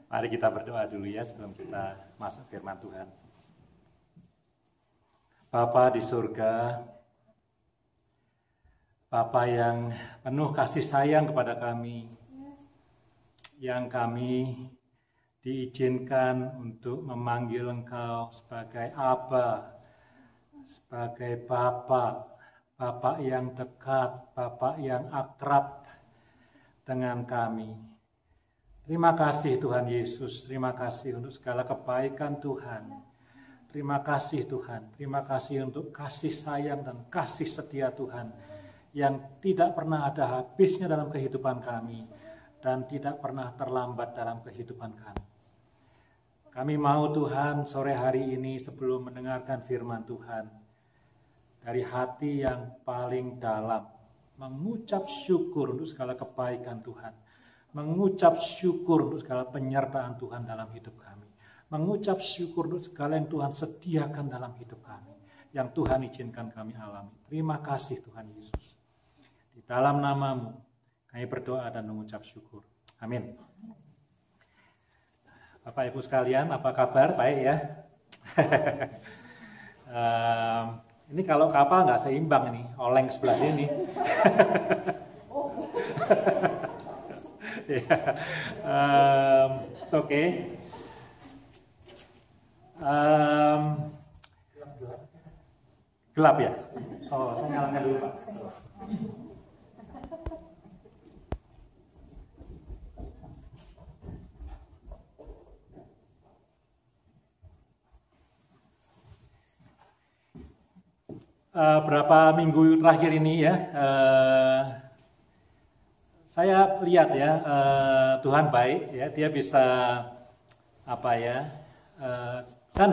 Mari kita berdoa dulu ya sebelum kita masuk firman Tuhan. Bapa di surga, Bapa yang penuh kasih sayang kepada kami, yang kami diizinkan untuk memanggil Engkau sebagai Aba, sebagai Bapa, Bapa yang dekat, Bapa yang akrab dengan kami. Terima kasih Tuhan Yesus, terima kasih untuk segala kebaikan Tuhan. Terima kasih Tuhan, terima kasih untuk kasih sayang dan kasih setia Tuhan yang tidak pernah ada habisnya dalam kehidupan kami dan tidak pernah terlambat dalam kehidupan kami. Kami mau Tuhan sore hari ini sebelum mendengarkan firman Tuhan, dari hati yang paling dalam mengucap syukur untuk segala kebaikan Tuhan, mengucap syukur untuk segala penyertaan Tuhan dalam hidup kami, mengucap syukur untuk segala yang Tuhan sediakan dalam hidup kami, yang Tuhan izinkan kami alami. Terima kasih Tuhan Yesus. Di dalam nama-Mu kami berdoa dan mengucap syukur. Amin. Bapak Ibu sekalian, apa kabar? Baik ya? Ini kalau kapal nggak seimbang nih, oleng sebelah sini. It's okay. Gelap ya? Oh, saya nyalakan dulu Pak. Berapa minggu terakhir ini ya, saya lihat ya, Tuhan baik ya, Dia bisa apa ya, saya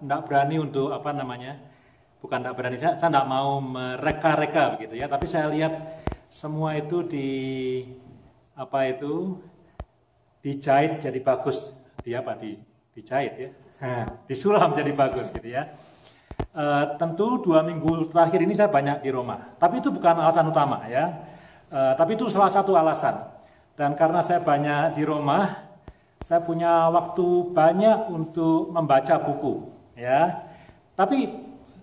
enggak berani untuk apa namanya, bukan enggak berani, saya enggak mau mereka-reka begitu ya, tapi saya lihat semua itu dijahit jadi bagus, dijahit ya, disulam jadi bagus gitu ya. Tentu 2 minggu terakhir ini saya banyak di Roma, tapi itu bukan alasan utama ya, tapi itu salah satu alasan. Dan karena saya banyak di Roma, saya punya waktu banyak untuk membaca buku ya. Tapi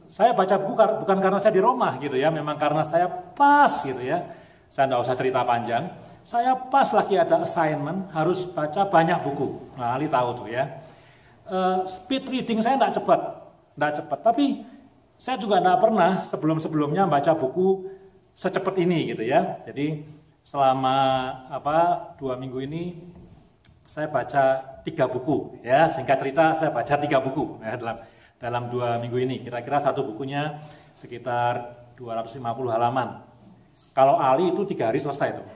saya baca buku bukan karena saya di Roma gitu ya, memang karena saya pas gitu ya. Saya tidak usah cerita panjang, saya pas lagi ada assignment harus baca banyak buku. Nah, Ali tahu tuh ya. Speed reading saya tidak cepat, tapi saya juga tidak pernah sebelum-sebelumnya baca buku secepat ini gitu ya. Jadi selama 2 minggu ini saya baca 3 buku ya. Singkat cerita saya baca 3 buku ya, dalam 2 minggu ini. Kira-kira satu bukunya sekitar 250 halaman. Kalau Ali itu 3 hari selesai tuh.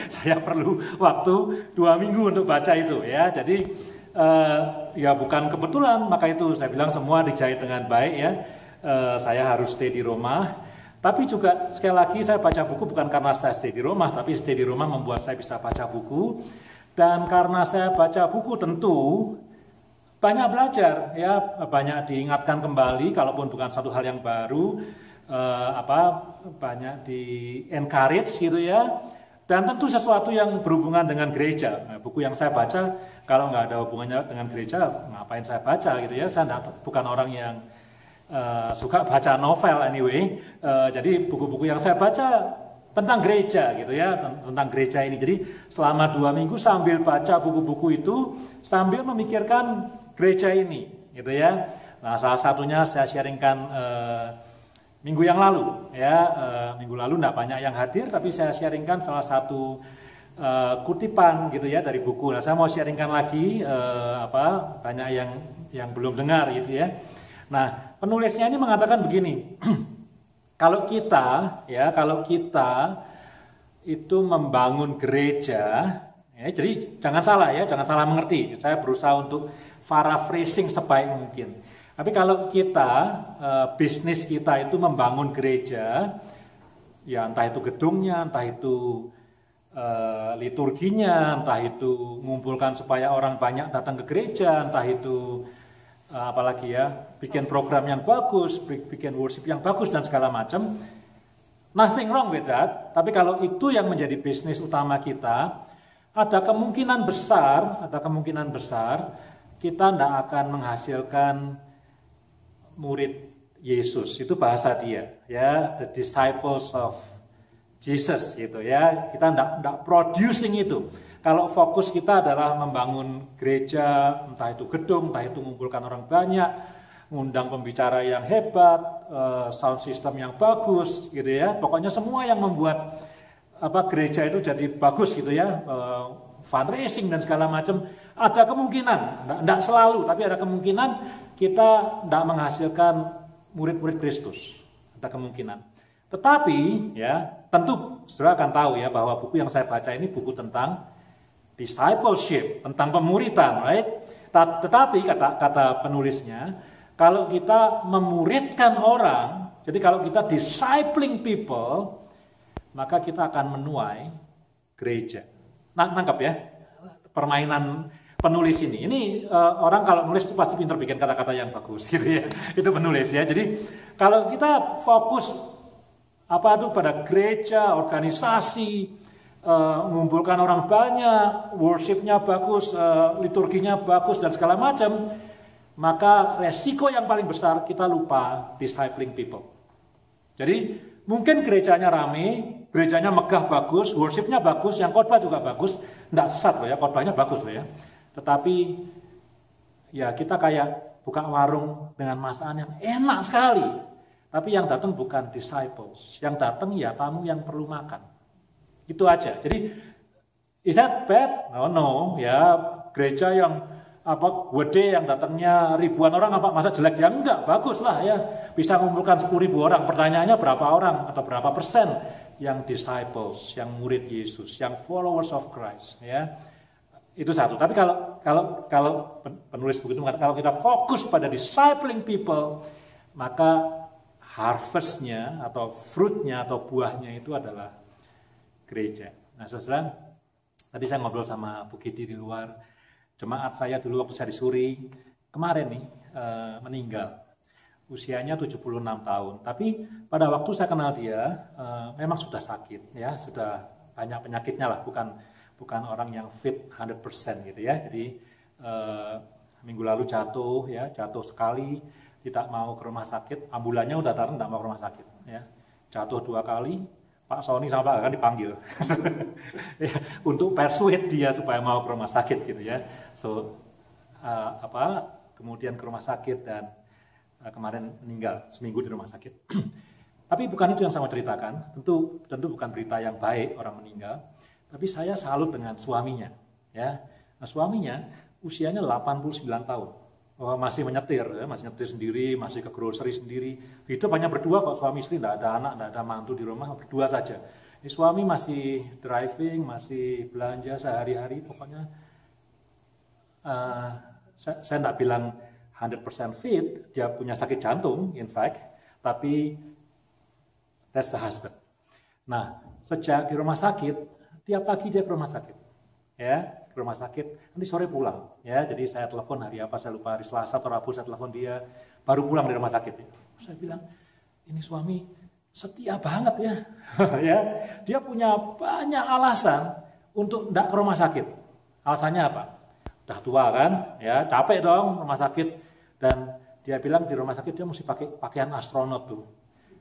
Saya perlu waktu 2 minggu untuk baca itu ya. Jadi ya bukan kebetulan, maka itu saya bilang semua dijahit dengan baik ya. Saya harus stay di Roma, tapi juga sekali lagi saya baca buku bukan karena saya stay di Roma, tapi stay di Roma membuat saya bisa baca buku. Dan karena saya baca buku tentu banyak belajar ya, banyak diingatkan kembali, kalaupun bukan satu hal yang baru, banyak di encourage gitu ya. Dan tentu sesuatu yang berhubungan dengan gereja. Nah, buku yang saya baca, kalau nggak ada hubungannya dengan gereja, ngapain saya baca gitu ya. Saya bukan orang yang suka baca novel anyway. Jadi buku-buku yang saya baca tentang gereja gitu ya, tentang gereja ini. Jadi selama 2 minggu sambil baca buku-buku itu, sambil memikirkan gereja ini gitu ya. Nah, salah satunya saya sharingkan minggu yang lalu ya, minggu lalu enggak banyak yang hadir, tapi saya sharingkan salah satu kutipan gitu ya dari buku. Nah, saya mau sharingkan lagi banyak yang belum dengar gitu ya. Nah, penulisnya ini mengatakan begini. Kalau kita itu membangun gereja ya, jadi jangan salah mengerti. Saya berusaha untuk paraphrasing sebaik mungkin. Tapi kalau kita, bisnis kita itu membangun gereja, ya entah itu gedungnya, entah itu liturginya, entah itu mengumpulkan supaya orang banyak datang ke gereja, entah itu apalagi ya, bikin program yang bagus, bikin worship yang bagus dan segala macam. Nothing wrong with that, tapi kalau itu yang menjadi bisnis utama kita, ada kemungkinan besar kita tidak akan menghasilkan murid Yesus. Itu bahasa dia, ya, the disciples of Jesus gitu ya. Kita tidak producing itu. Kalau fokus kita adalah membangun gereja, entah itu gedung, entah itu mengumpulkan orang banyak, ngundang pembicara yang hebat, sound system yang bagus gitu ya. Pokoknya semua yang membuat gereja itu jadi bagus gitu ya, fundraising dan segala macam. Ada kemungkinan, tidak selalu, tapi ada kemungkinan kita tidak menghasilkan murid-murid Kristus. Ada kemungkinan. Tetapi ya, tentu saudara akan tahu ya bahwa buku yang saya baca ini buku tentang discipleship, tentang pemuritan, right? Tetapi kata penulisnya, kalau kita memuridkan orang, jadi kalau kita discipling people, maka kita akan menuai gereja. Nangkep ya permainan penulis ini. Ini orang kalau nulis itu pasti pintar bikin kata-kata yang bagus gitu ya. Itu penulis ya. Jadi kalau kita fokus pada gereja, organisasi, mengumpulkan orang banyak, worshipnya bagus, liturginya bagus dan segala macam, maka resiko yang paling besar kita lupa discipling people. Jadi mungkin gerejanya rame, gerejanya megah bagus, worshipnya bagus, yang khotbah juga bagus, enggak sesat loh ya, khotbahnya bagus loh ya. Tetapi ya kita kayak buka warung dengan masakan yang enak sekali. Tapi yang datang bukan disciples, yang datang ya tamu yang perlu makan. Itu aja. Jadi is that bad? No ya, gereja yang gede yang datangnya ribuan orang masa jelek? Ya enggak, bagus lah ya. Bisa mengumpulkan 10.000 orang. Pertanyaannya berapa orang atau berapa persen yang disciples, yang murid Yesus, yang followers of Christ ya. Itu satu. Tapi kalau penulis buku itu mengatakan kalau kita fokus pada discipling people, maka harvestnya atau fruitnya atau buahnya itu adalah gereja. Nah, saudara, tadi saya ngobrol sama Bu Kitty di luar. Jemaat saya dulu waktu saya di Suri kemarin nih meninggal. Usianya 76 tahun. Tapi pada waktu saya kenal dia memang sudah sakit ya, sudah banyak penyakitnya lah, bukan orang yang fit 100% gitu ya. Jadi minggu lalu jatuh sekali, tidak mau ke rumah sakit, ambulannya udah datang tidak mau ke rumah sakit ya. Jatuh 2 kali, Pak Sony sama Pak Akan dipanggil ya, untuk persuade dia supaya mau ke rumah sakit gitu ya. So kemudian ke rumah sakit dan kemarin meninggal seminggu di rumah sakit. Tapi bukan itu yang saya mau ceritakan. Tentu bukan berita yang baik orang meninggal. Tapi saya salut dengan suaminya, ya. Nah, suaminya usianya 89 tahun, masih menyetir, ya, masih nyetir sendiri, masih ke grocery sendiri. Hidup hanya berdua kok, suami istri, tidak ada anak, tidak ada mantu di rumah, berdua saja. Ini suami masih driving, masih belanja sehari-hari, pokoknya saya tidak bilang 100% fit, dia punya sakit jantung, in fact, tapi that's the husband. Nah, sejak di rumah sakit, tiap pagi dia ke rumah sakit, ya, ke rumah sakit. Nanti sore pulang, ya. Jadi saya telepon hari apa, saya lupa, hari Selasa atau Rabu saya telepon dia, baru pulang dari rumah sakit. Saya bilang, ini suami setia banget ya, ya. Dia punya banyak alasan untuk tidak ke rumah sakit. Alasannya apa? Udah tua kan, ya, capek dong rumah sakit. Dan dia bilang di rumah sakit dia mesti pakai pakaian astronot tuh.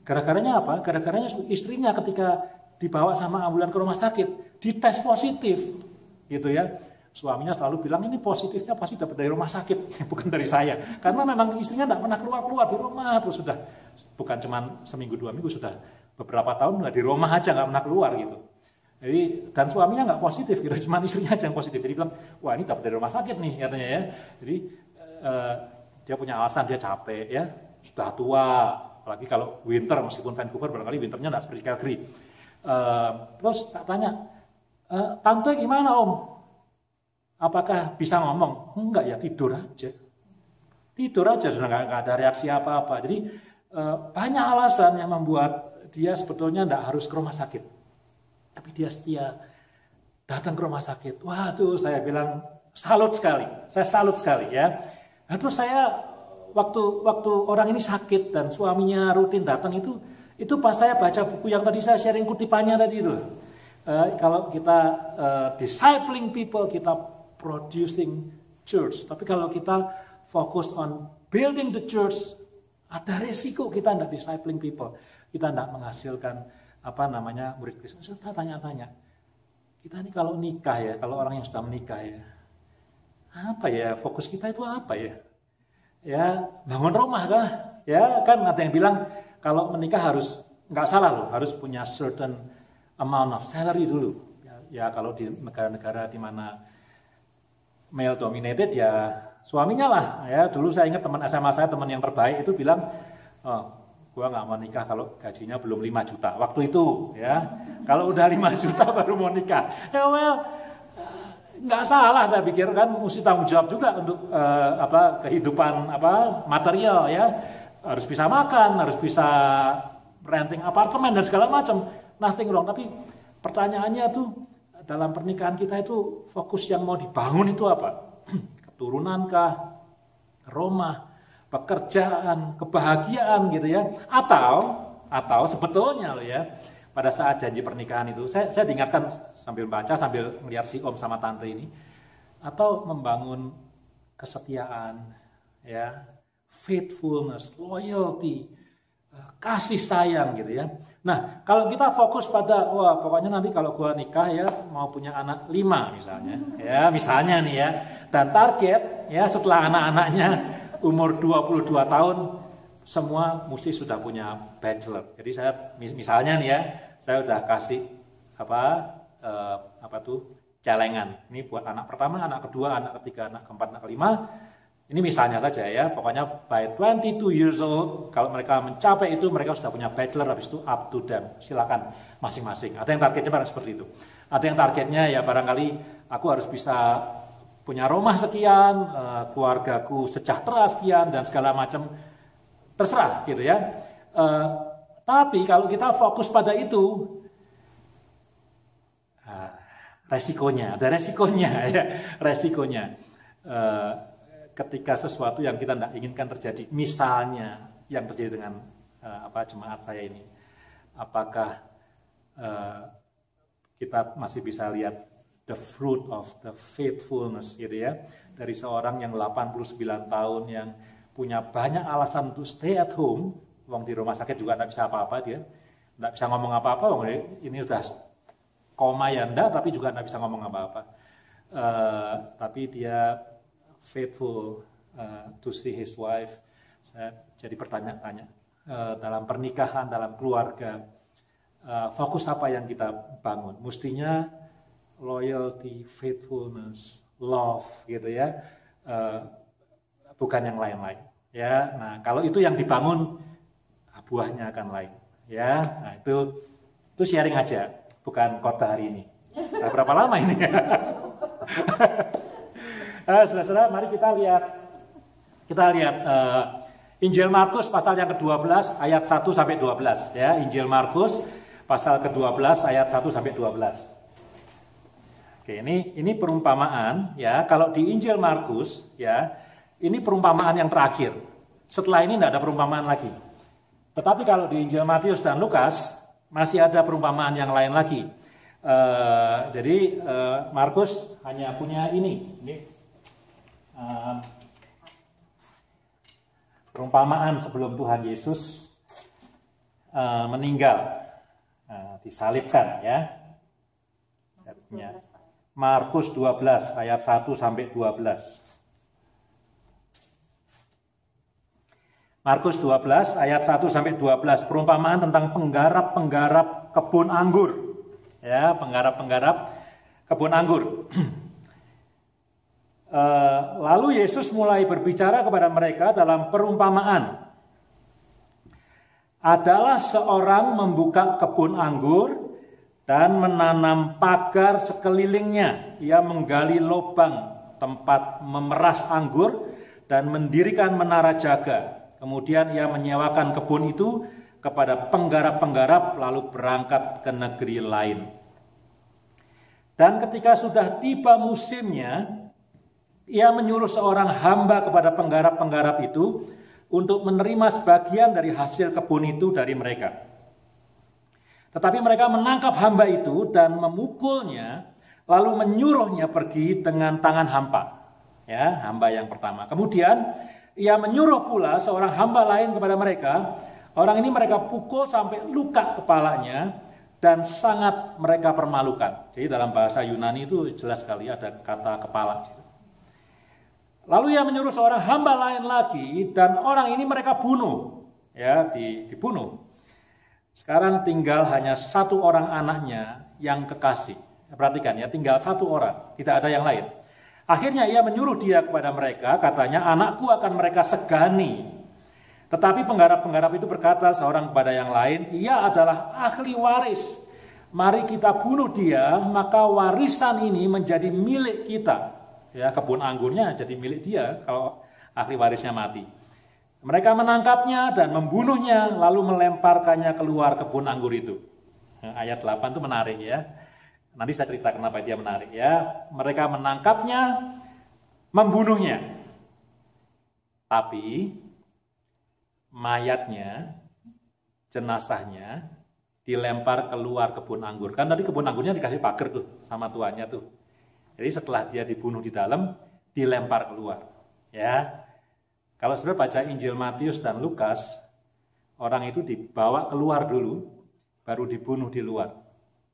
Gara-garanya apa? Gara-garanya istrinya ketika dibawa sama ambulan ke rumah sakit, dites positif, gitu ya. Suaminya selalu bilang ini positifnya pasti dapat dari rumah sakit, bukan dari saya. Karena memang istrinya tidak pernah keluar di rumah, terus sudah bukan cuma seminggu 2 minggu, sudah beberapa tahun nggak di rumah aja, nggak pernah keluar gitu. Jadi dan suaminya nggak positif, gitu, cuma istrinya aja yang positif. Jadi bilang, wah ini dapat dari rumah sakit nih katanya ya. Jadi dia punya alasan, dia capek ya, sudah tua, apalagi kalau winter, meskipun Vancouver barangkali winternya nggak seperti Calgary. Terus tak tanya, tante gimana om? Apakah bisa ngomong? Enggak ya, tidur aja sudah nggak ada reaksi apa-apa. Jadi banyak alasan yang membuat dia sebetulnya nggak harus ke rumah sakit, tapi dia setia datang ke rumah sakit. Wah tuh saya bilang saya salut sekali ya. Nah, terus saya waktu orang ini sakit dan suaminya rutin datang itu pas saya baca buku yang tadi saya sharing kutipannya tadi itu. Kalau kita discipling people, kita producing church. Tapi kalau kita fokus on building the church, ada resiko kita tidak discipling people. Kita tidak menghasilkan murid Kristus. Saya tanya-tanya, kita ini kalau nikah ya, kalau orang yang sudah menikah ya, apa ya fokus kita itu apa ya? Ya bangun rumah kah? Ya kan ada yang bilang kalau menikah harus, nggak salah loh, harus punya certain amount of salary dulu. Ya kalau di negara-negara di mana male dominated ya suaminya lah. Ya dulu saya ingat teman SMA saya, teman yang terbaik itu bilang, gua nggak mau nikah kalau gajinya belum 5 juta. Waktu itu ya, kalau udah 5 juta baru mau nikah. Ya nggak salah, saya pikir kan mesti tanggung jawab juga untuk kehidupan material ya. Harus bisa makan, harus bisa renting apartemen dan segala macam, nothing wrong. Tapi pertanyaannya tuh dalam pernikahan kita itu fokus yang mau dibangun itu apa? Keturunankah, rumah, pekerjaan, kebahagiaan gitu ya? Atau sebetulnya loh ya, pada saat janji pernikahan itu saya diingatkan sambil baca sambil melihat si om sama tante ini, atau membangun kesetiaan ya, faithfulness, loyalty, kasih sayang gitu ya. Nah kalau kita fokus pada pokoknya nanti kalau gua nikah ya mau punya anak 5 misalnya ya, misalnya nih ya, dan target ya setelah anak-anaknya umur 22 tahun semua mesti sudah punya bachelor. Jadi saya misalnya nih ya, saya udah kasih celengan ini buat anak pertama, anak kedua, anak ketiga, anak keempat, anak kelima. Ini misalnya saja ya, pokoknya by 22 years old, kalau mereka mencapai itu, mereka sudah punya bachelor, habis itu up to them. Silakan masing-masing. Ada yang targetnya barang seperti itu. Ada yang targetnya ya barangkali aku harus bisa punya rumah sekian, keluargaku sejahtera sekian, dan segala macam. Terserah gitu ya. Tapi kalau kita fokus pada itu, resikonya, ada resikonya ya, resikonya. Ketika sesuatu yang kita tidak inginkan terjadi, misalnya yang terjadi dengan jemaat saya ini, apakah kita masih bisa lihat the fruit of the faithfulness gitu ya, dari seorang yang 89 tahun yang punya banyak alasan untuk stay at home, wong di rumah sakit juga tidak bisa apa-apa, dia tidak bisa ngomong apa-apa, wong ini udah koma ya enggak, tapi juga tidak bisa ngomong apa-apa, tapi dia faithful to see his wife. Saya jadi bertanya-tanya dalam pernikahan, dalam keluarga, fokus apa yang kita bangun? Mustinya loyalty, faithfulness, love gitu ya, bukan yang lain-lain. Ya, nah kalau itu yang dibangun, buahnya akan lain. Ya, nah itu sharing aja, bukan khotbah hari ini. Nah, berapa lama ini? Saudara-saudara, mari kita lihat Injil Markus pasal yang ke-12 ayat 1 sampai 12 ya. Injil Markus pasal ke-12 ayat 1 sampai 12. Oke, ini perumpamaan ya. Kalau di Injil Markus ya, ini perumpamaan yang terakhir. Setelah ini tidak ada perumpamaan lagi. Tetapi kalau di Injil Matius dan Lukas masih ada perumpamaan yang lain lagi. Jadi Markus hanya punya ini perumpamaan sebelum Tuhan Yesus meninggal, disalibkan ya. Markus 12 ayat 1 sampai 12. Markus 12 ayat 1 sampai 12, perumpamaan tentang penggarap-penggarap kebun anggur. Ya, penggarap-penggarap kebun anggur. Lalu Yesus mulai berbicara kepada mereka dalam perumpamaan. Adalah seorang membuka kebun anggur dan menanam pagar sekelilingnya. Ia menggali lubang tempat memeras anggur dan mendirikan menara jaga. Kemudian ia menyewakan kebun itu kepada penggarap-penggarap lalu berangkat ke negeri lain. Dan ketika sudah tiba musimnya, ia menyuruh seorang hamba kepada penggarap-penggarap itu untuk menerima sebagian dari hasil kebun itu dari mereka. Tetapi mereka menangkap hamba itu dan memukulnya, lalu menyuruhnya pergi dengan tangan hampa. Ya, hamba yang pertama. Kemudian ia menyuruh pula seorang hamba lain kepada mereka. Orang ini mereka pukul sampai luka kepalanya dan sangat mereka permalukan. Jadi dalam bahasa Yunani itu jelas sekali ada kata kepala. Lalu ia menyuruh seorang hamba lain lagi dan orang ini mereka bunuh. Ya, dibunuh. Sekarang tinggal hanya satu orang anaknya yang kekasih. Perhatikan ya, tinggal satu orang, tidak ada yang lain. Akhirnya ia menyuruh dia kepada mereka, katanya, anakku akan mereka segani. Tetapi penggarap-penggarap itu berkata seorang kepada yang lain, ia adalah ahli waris. Mari kita bunuh dia, maka warisan ini menjadi milik kita. Ya, kebun anggurnya jadi milik dia kalau ahli warisnya mati. Mereka menangkapnya dan membunuhnya, lalu melemparkannya keluar kebun anggur itu. Ayat 8 itu menarik ya. Nanti saya cerita kenapa dia menarik ya. Mereka menangkapnya, membunuhnya. Tapi mayatnya, jenazahnya dilempar keluar kebun anggur. Kan tadi kebun anggurnya dikasih pagar tuh sama tuannya tuh. Jadi setelah dia dibunuh di dalam, dilempar keluar. Ya. Kalau saudara baca Injil Matius dan Lukas, orang itu dibawa keluar dulu, baru dibunuh di luar.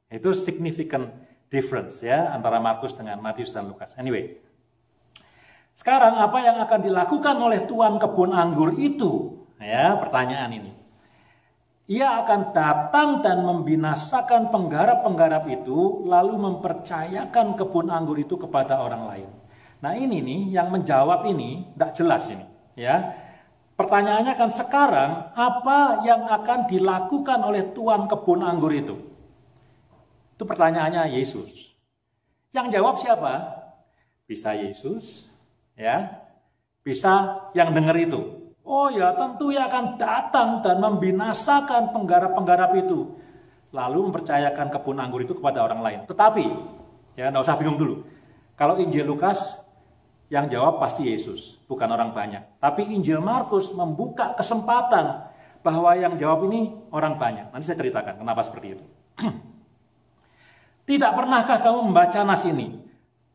Itu significant difference ya antara Markus dengan Matius dan Lukas. Anyway, sekarang apa yang akan dilakukan oleh tuan kebun anggur itu? Ya, pertanyaan ini. Ia akan datang dan membinasakan penggarap-penggarap itu, lalu mempercayakan kebun anggur itu kepada orang lain. Nah ini nih yang menjawab ini tidak jelas ini. Ya, pertanyaannya kan sekarang apa yang akan dilakukan oleh tuan kebun anggur itu? Itu pertanyaannya Yesus. Yang jawab siapa? Bisa Yesus, ya, bisa yang dengar itu. Oh ya, tentu ia akan datang dan membinasakan penggarap-penggarap itu, lalu mempercayakan kebun anggur itu kepada orang lain. Tetapi, ya, nggak usah bingung dulu. Kalau Injil Lukas yang jawab pasti Yesus, bukan orang banyak. Tapi Injil Markus membuka kesempatan bahwa yang jawab ini orang banyak. Nanti saya ceritakan kenapa seperti itu. Tidak pernahkah kamu membaca nas ini?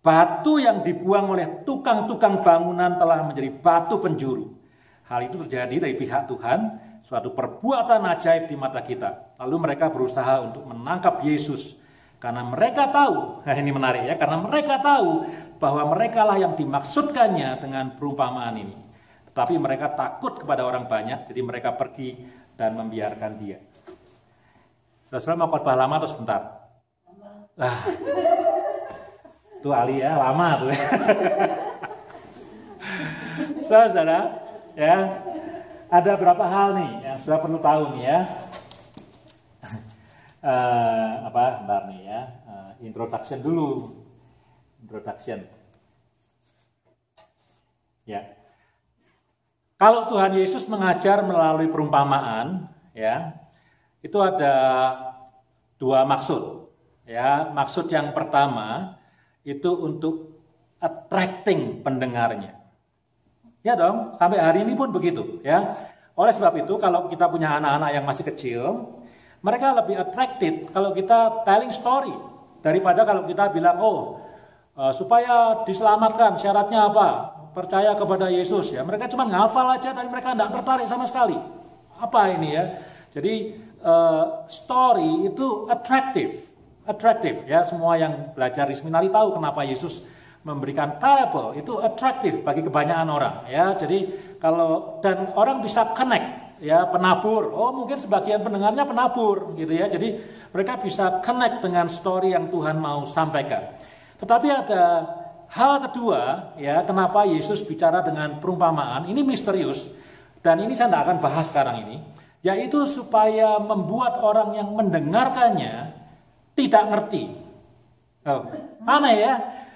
Batu yang dibuang oleh tukang-tukang bangunan telah menjadi batu penjuru. Hal itu terjadi dari pihak Tuhan, suatu perbuatan ajaib di mata kita. Lalu mereka berusaha untuk menangkap Yesus. Karena mereka tahu, nah ini menarik ya, karena mereka tahu bahwa mereka lah yang dimaksudkannya dengan perumpamaan ini. Tetapi mereka takut kepada orang banyak, jadi mereka pergi dan membiarkan dia. Saudara mau khotbah lama atau sebentar? Itu Ali ya, lama tuh. Saudara, ya, ada berapa hal nih yang sudah perlu tahu nih ya. Bentar nih ya, introduction dulu. Introduction. Ya. Kalau Tuhan Yesus mengajar melalui perumpamaan, ya, itu ada dua maksud. Ya, maksud yang pertama itu untuk attracting pendengarnya. Ya dong, sampai hari ini pun begitu, ya. Oleh sebab itu, kalau kita punya anak-anak yang masih kecil, mereka lebih attracted kalau kita telling story daripada kalau kita bilang, supaya diselamatkan syaratnya apa? Percaya kepada Yesus ya. Mereka cuma ngafal aja tapi mereka tidak tertarik sama sekali. Apa ini ya? Jadi story itu attractive ya. Semua yang belajar di seminari tahu kenapa Yesus memberikan parable itu attractive bagi kebanyakan orang ya. Jadi dan orang bisa connect. Ya, penabur. Mungkin sebagian pendengarnya penabur gitu ya. Jadi mereka bisa connect dengan story yang Tuhan mau sampaikan. Tetapi ada hal kedua ya, kenapa Yesus bicara dengan perumpamaan. Ini misterius dan ini saya tidak akan bahas sekarang ini, yaitu supaya membuat orang yang mendengarkannya tidak ngerti. Aneh ya.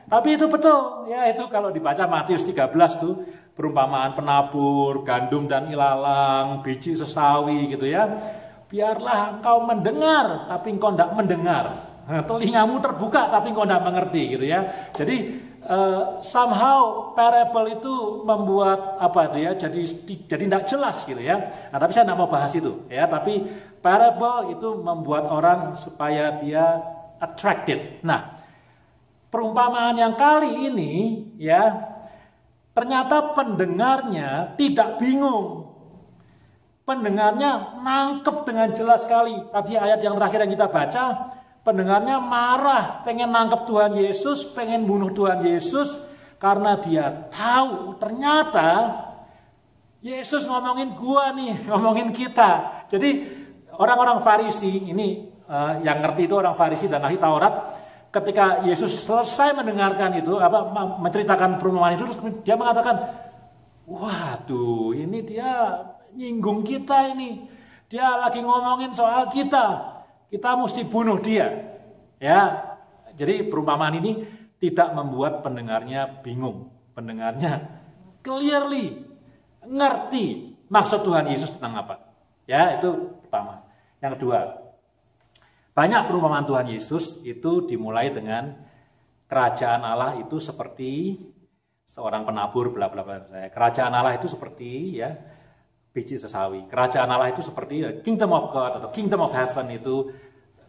Tapi itu betul ya, itu kalau dibaca Matius 13 tuh perumpamaan penabur, gandum dan ilalang, biji sesawi gitu ya. Biarlah engkau mendengar, tapi engkau tidak mendengar. telingamu terbuka tapi engkau tidak mengerti gitu ya. Jadi somehow parable itu membuat apa itu ya, jadi tidak jelas gitu ya. Nah, tapi saya tidak mau bahas itu ya, tapi parable itu membuat orang supaya dia attracted. Nah, perumpamaan yang kali ini ya, ternyata pendengarnya tidak bingung. Pendengarnya nangkep dengan jelas sekali. Tadi ayat yang terakhir yang kita baca, pendengarnya marah, pengen nangkep Tuhan Yesus, pengen bunuh Tuhan Yesus, karena dia tahu ternyata Yesus ngomongin gua nih, ngomongin kita. Jadi orang-orang Farisi, ini yang ngerti itu orang Farisi dan ahli Taurat, ketika Yesus selesai mendengarkan itu, menceritakan perumpamaan itu, terus dia mengatakan, waduh ini dia nyinggung kita ini, dia lagi ngomongin soal kita. Kita mesti bunuh dia, ya. Jadi perumpamaan ini tidak membuat pendengarnya bingung, pendengarnya clearly ngerti maksud Tuhan Yesus tentang apa. Ya, itu pertama. Yang kedua, banyak perumpamaan Tuhan Yesus itu dimulai dengan kerajaan Allah itu seperti seorang penabur, bla bla bla. Kerajaan Allah itu seperti ya biji sesawi. Kerajaan Allah itu seperti kingdom of God atau kingdom of heaven itu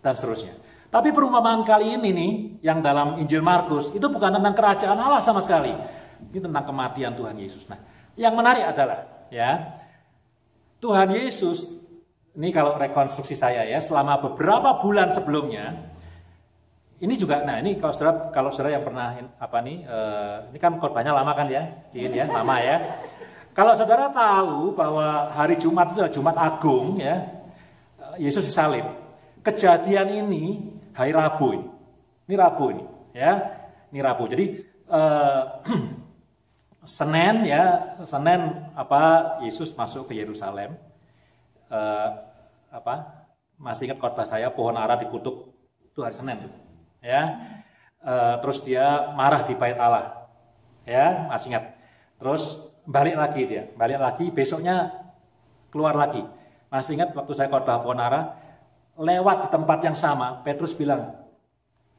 dan seterusnya. Tapi perumpamaan kali ini nih yang dalam Injil Markus itu bukan tentang kerajaan Allah sama sekali. Ini tentang kematian Tuhan Yesus. Nah, yang menarik adalah ya Tuhan Yesus ini kalau rekonstruksi saya ya selama beberapa bulan sebelumnya ini juga, nah ini kalau saudara yang pernah ini kan khotbahnya lama kan ya, lama ya. Kalau saudara tahu bahwa hari Jumat itu adalah Jumat Agung ya, Yesus disalib. Kejadian ini hari Rabu ini. Ini Rabu ini ya. Ini Rabu. Jadi Senin Yesus masuk ke Yerusalem. Masih ingat khotbah saya pohon ara dikutuk itu hari Senin ya. Terus dia marah di bait Allah. Ya, masih ingat. Terus balik lagi besoknya keluar lagi. Masih ingat waktu saya khotbah pohon ara, lewat di tempat yang sama, Petrus bilang,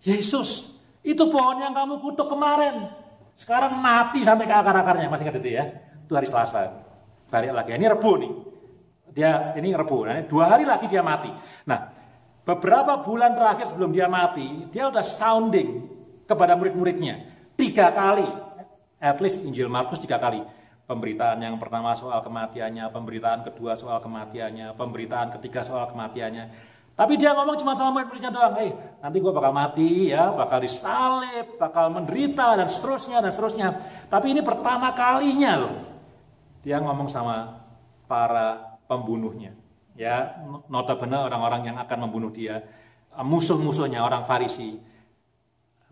Yesus, itu pohon yang kamu kutuk kemarin, sekarang mati sampai ke akar-akarnya. Masih ingat itu ya? Itu hari Selasa. Balik lagi. Ini Rebu nih. Ini Rebu. Nah, 2 hari lagi dia mati. Nah, beberapa bulan terakhir sebelum dia mati, dia udah sounding kepada murid-muridnya 3 kali. At least Injil Markus 3 kali. Pemberitaan yang pertama soal kematiannya, pemberitaan kedua soal kematiannya, pemberitaan ketiga soal kematiannya. Tapi dia ngomong cuma sama murid-muridnya doang, nanti gue bakal mati ya, bakal disalib, bakal menderita dan seterusnya dan seterusnya. Tapi ini pertama kalinya loh, dia ngomong sama para pembunuhnya, ya notabene orang-orang yang akan membunuh dia, musuh-musuhnya orang Farisi.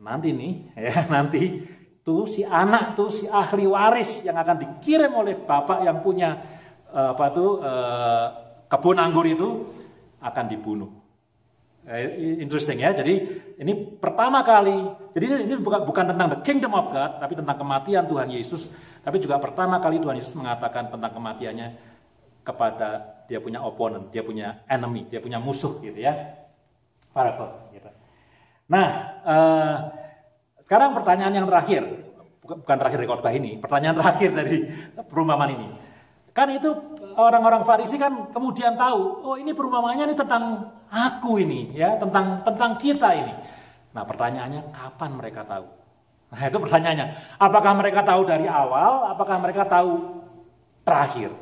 Nanti nih, ya nanti tuh si anak tuh si ahli waris yang akan dikirim oleh bapak yang punya kebun anggur itu akan dibunuh. Interesting ya. Jadi ini pertama kali. Jadi ini bukan tentang the kingdom of God, tapi tentang kematian Tuhan Yesus. Tapi juga pertama kali Tuhan Yesus mengatakan tentang kematiannya kepada dia punya opponent, dia punya enemy, dia punya musuh gitu ya. Parable gitu. Nah, sekarang pertanyaan yang terakhir, bukan terakhir di khotbah ini, pertanyaan terakhir dari perumpamaan ini. Kan itu orang-orang Farisi kan kemudian tahu, oh ini perumpamaannya ini tentang aku ini, ya tentang kita ini. Nah pertanyaannya kapan mereka tahu? Nah itu pertanyaannya, apakah mereka tahu dari awal, apakah mereka tahu terakhir?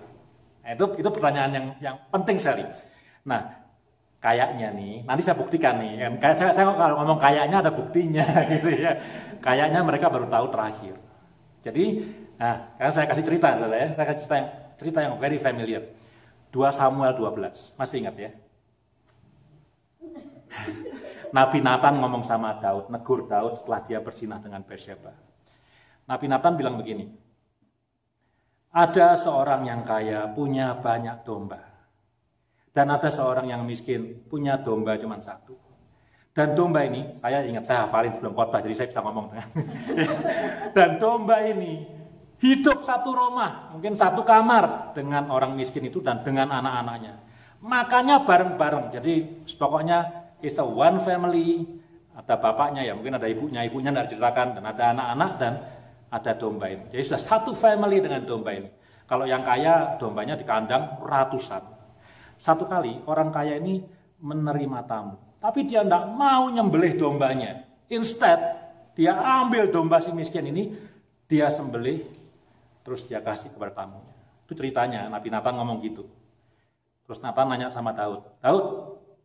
Nah, itu pertanyaan yang penting sekali. Nah kayaknya nih, nanti saya buktikan nih. Saya kalau ngomong kayaknya ada buktinya gitu ya. Kayaknya mereka baru tahu terakhir. Jadi, nah, karena saya kasih cerita, ya. Saya kasih cerita yang very familiar. 2 Samuel 12, masih ingat ya? Nabi Nathan ngomong sama Daud, negur Daud setelah dia bersinah dengan Batsheba. Nabi Nathan bilang begini, ada seorang yang kaya punya banyak domba. Dan ada seorang yang miskin punya domba cuma 1. Dan domba ini, saya ingat saya hafalin sebelum khotbah, jadi saya bisa ngomong. Dan domba ini hidup satu rumah, mungkin satu kamar dengan orang miskin itu dan dengan anak-anaknya. Makannya bareng-bareng, jadi pokoknya it's a one family, ada bapaknya ya, mungkin ada ibunya tidak diceritakan, dan ada anak-anak dan ada domba ini. Jadi sudah satu family dengan domba ini. Kalau yang kaya, dombanya di kandang ratusan. Satu kali orang kaya ini menerima tamu, tapi dia tidak mau nyembelih dombanya. Instead, dia ambil domba si miskin ini, dia sembelih, terus dia kasih kepada tamunya. Itu ceritanya, Nabi Nathan ngomong gitu. Terus Nathan nanya sama Daud,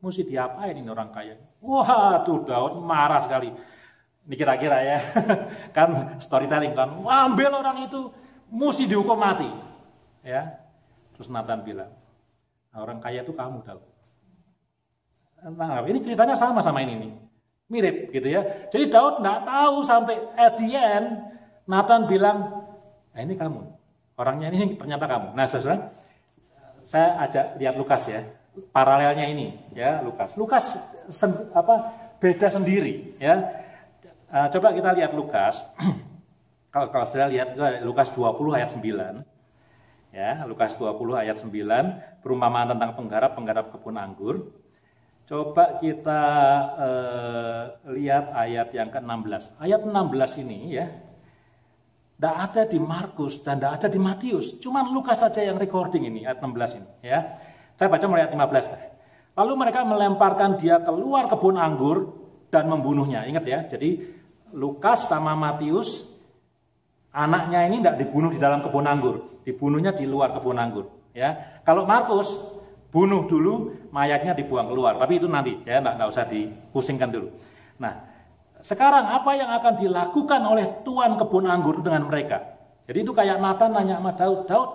mesti diapain ini orang kaya? Wah, tuh Daud marah sekali. Ini kira-kira ya, kan storytelling kan, ambil orang itu, mesti dihukum mati. Ya, terus Nathan bilang, orang kaya itu kamu, Daud. Nah, ini ceritanya sama ini nih, mirip gitu ya. Jadi Daud nggak tahu sampai at the end, Nathan bilang, ini kamu, orangnya ini ternyata kamu. Nah, saudara, saya ajak lihat Lukas ya. Paralelnya ini ya, Lukas beda sendiri ya. Coba kita lihat Lukas. kalau saya lihat Lukas 20 ayat 9 ya, Lukas 20 ayat 9, perumpamaan tentang penggarap kebun anggur. Coba kita lihat ayat yang ke-16. Ayat 16 ini ya, tidak ada di Markus dan tidak ada di Matius, cuman Lukas saja yang recording ini ayat 16 ini ya. Saya baca mulai ayat 15. Lalu mereka melemparkan dia keluar kebun anggur dan membunuhnya. Ingat ya, jadi Lukas sama Matius, anaknya ini tidak dibunuh di dalam kebun anggur, dibunuhnya di luar kebun anggur. Ya, kalau Markus bunuh dulu, mayatnya dibuang keluar. Tapi itu nanti, ya, tidak usah dipusingkan dulu. Nah, sekarang apa yang akan dilakukan oleh tuan kebun anggur dengan mereka? Jadi itu kayak Nathan nanya sama Daud,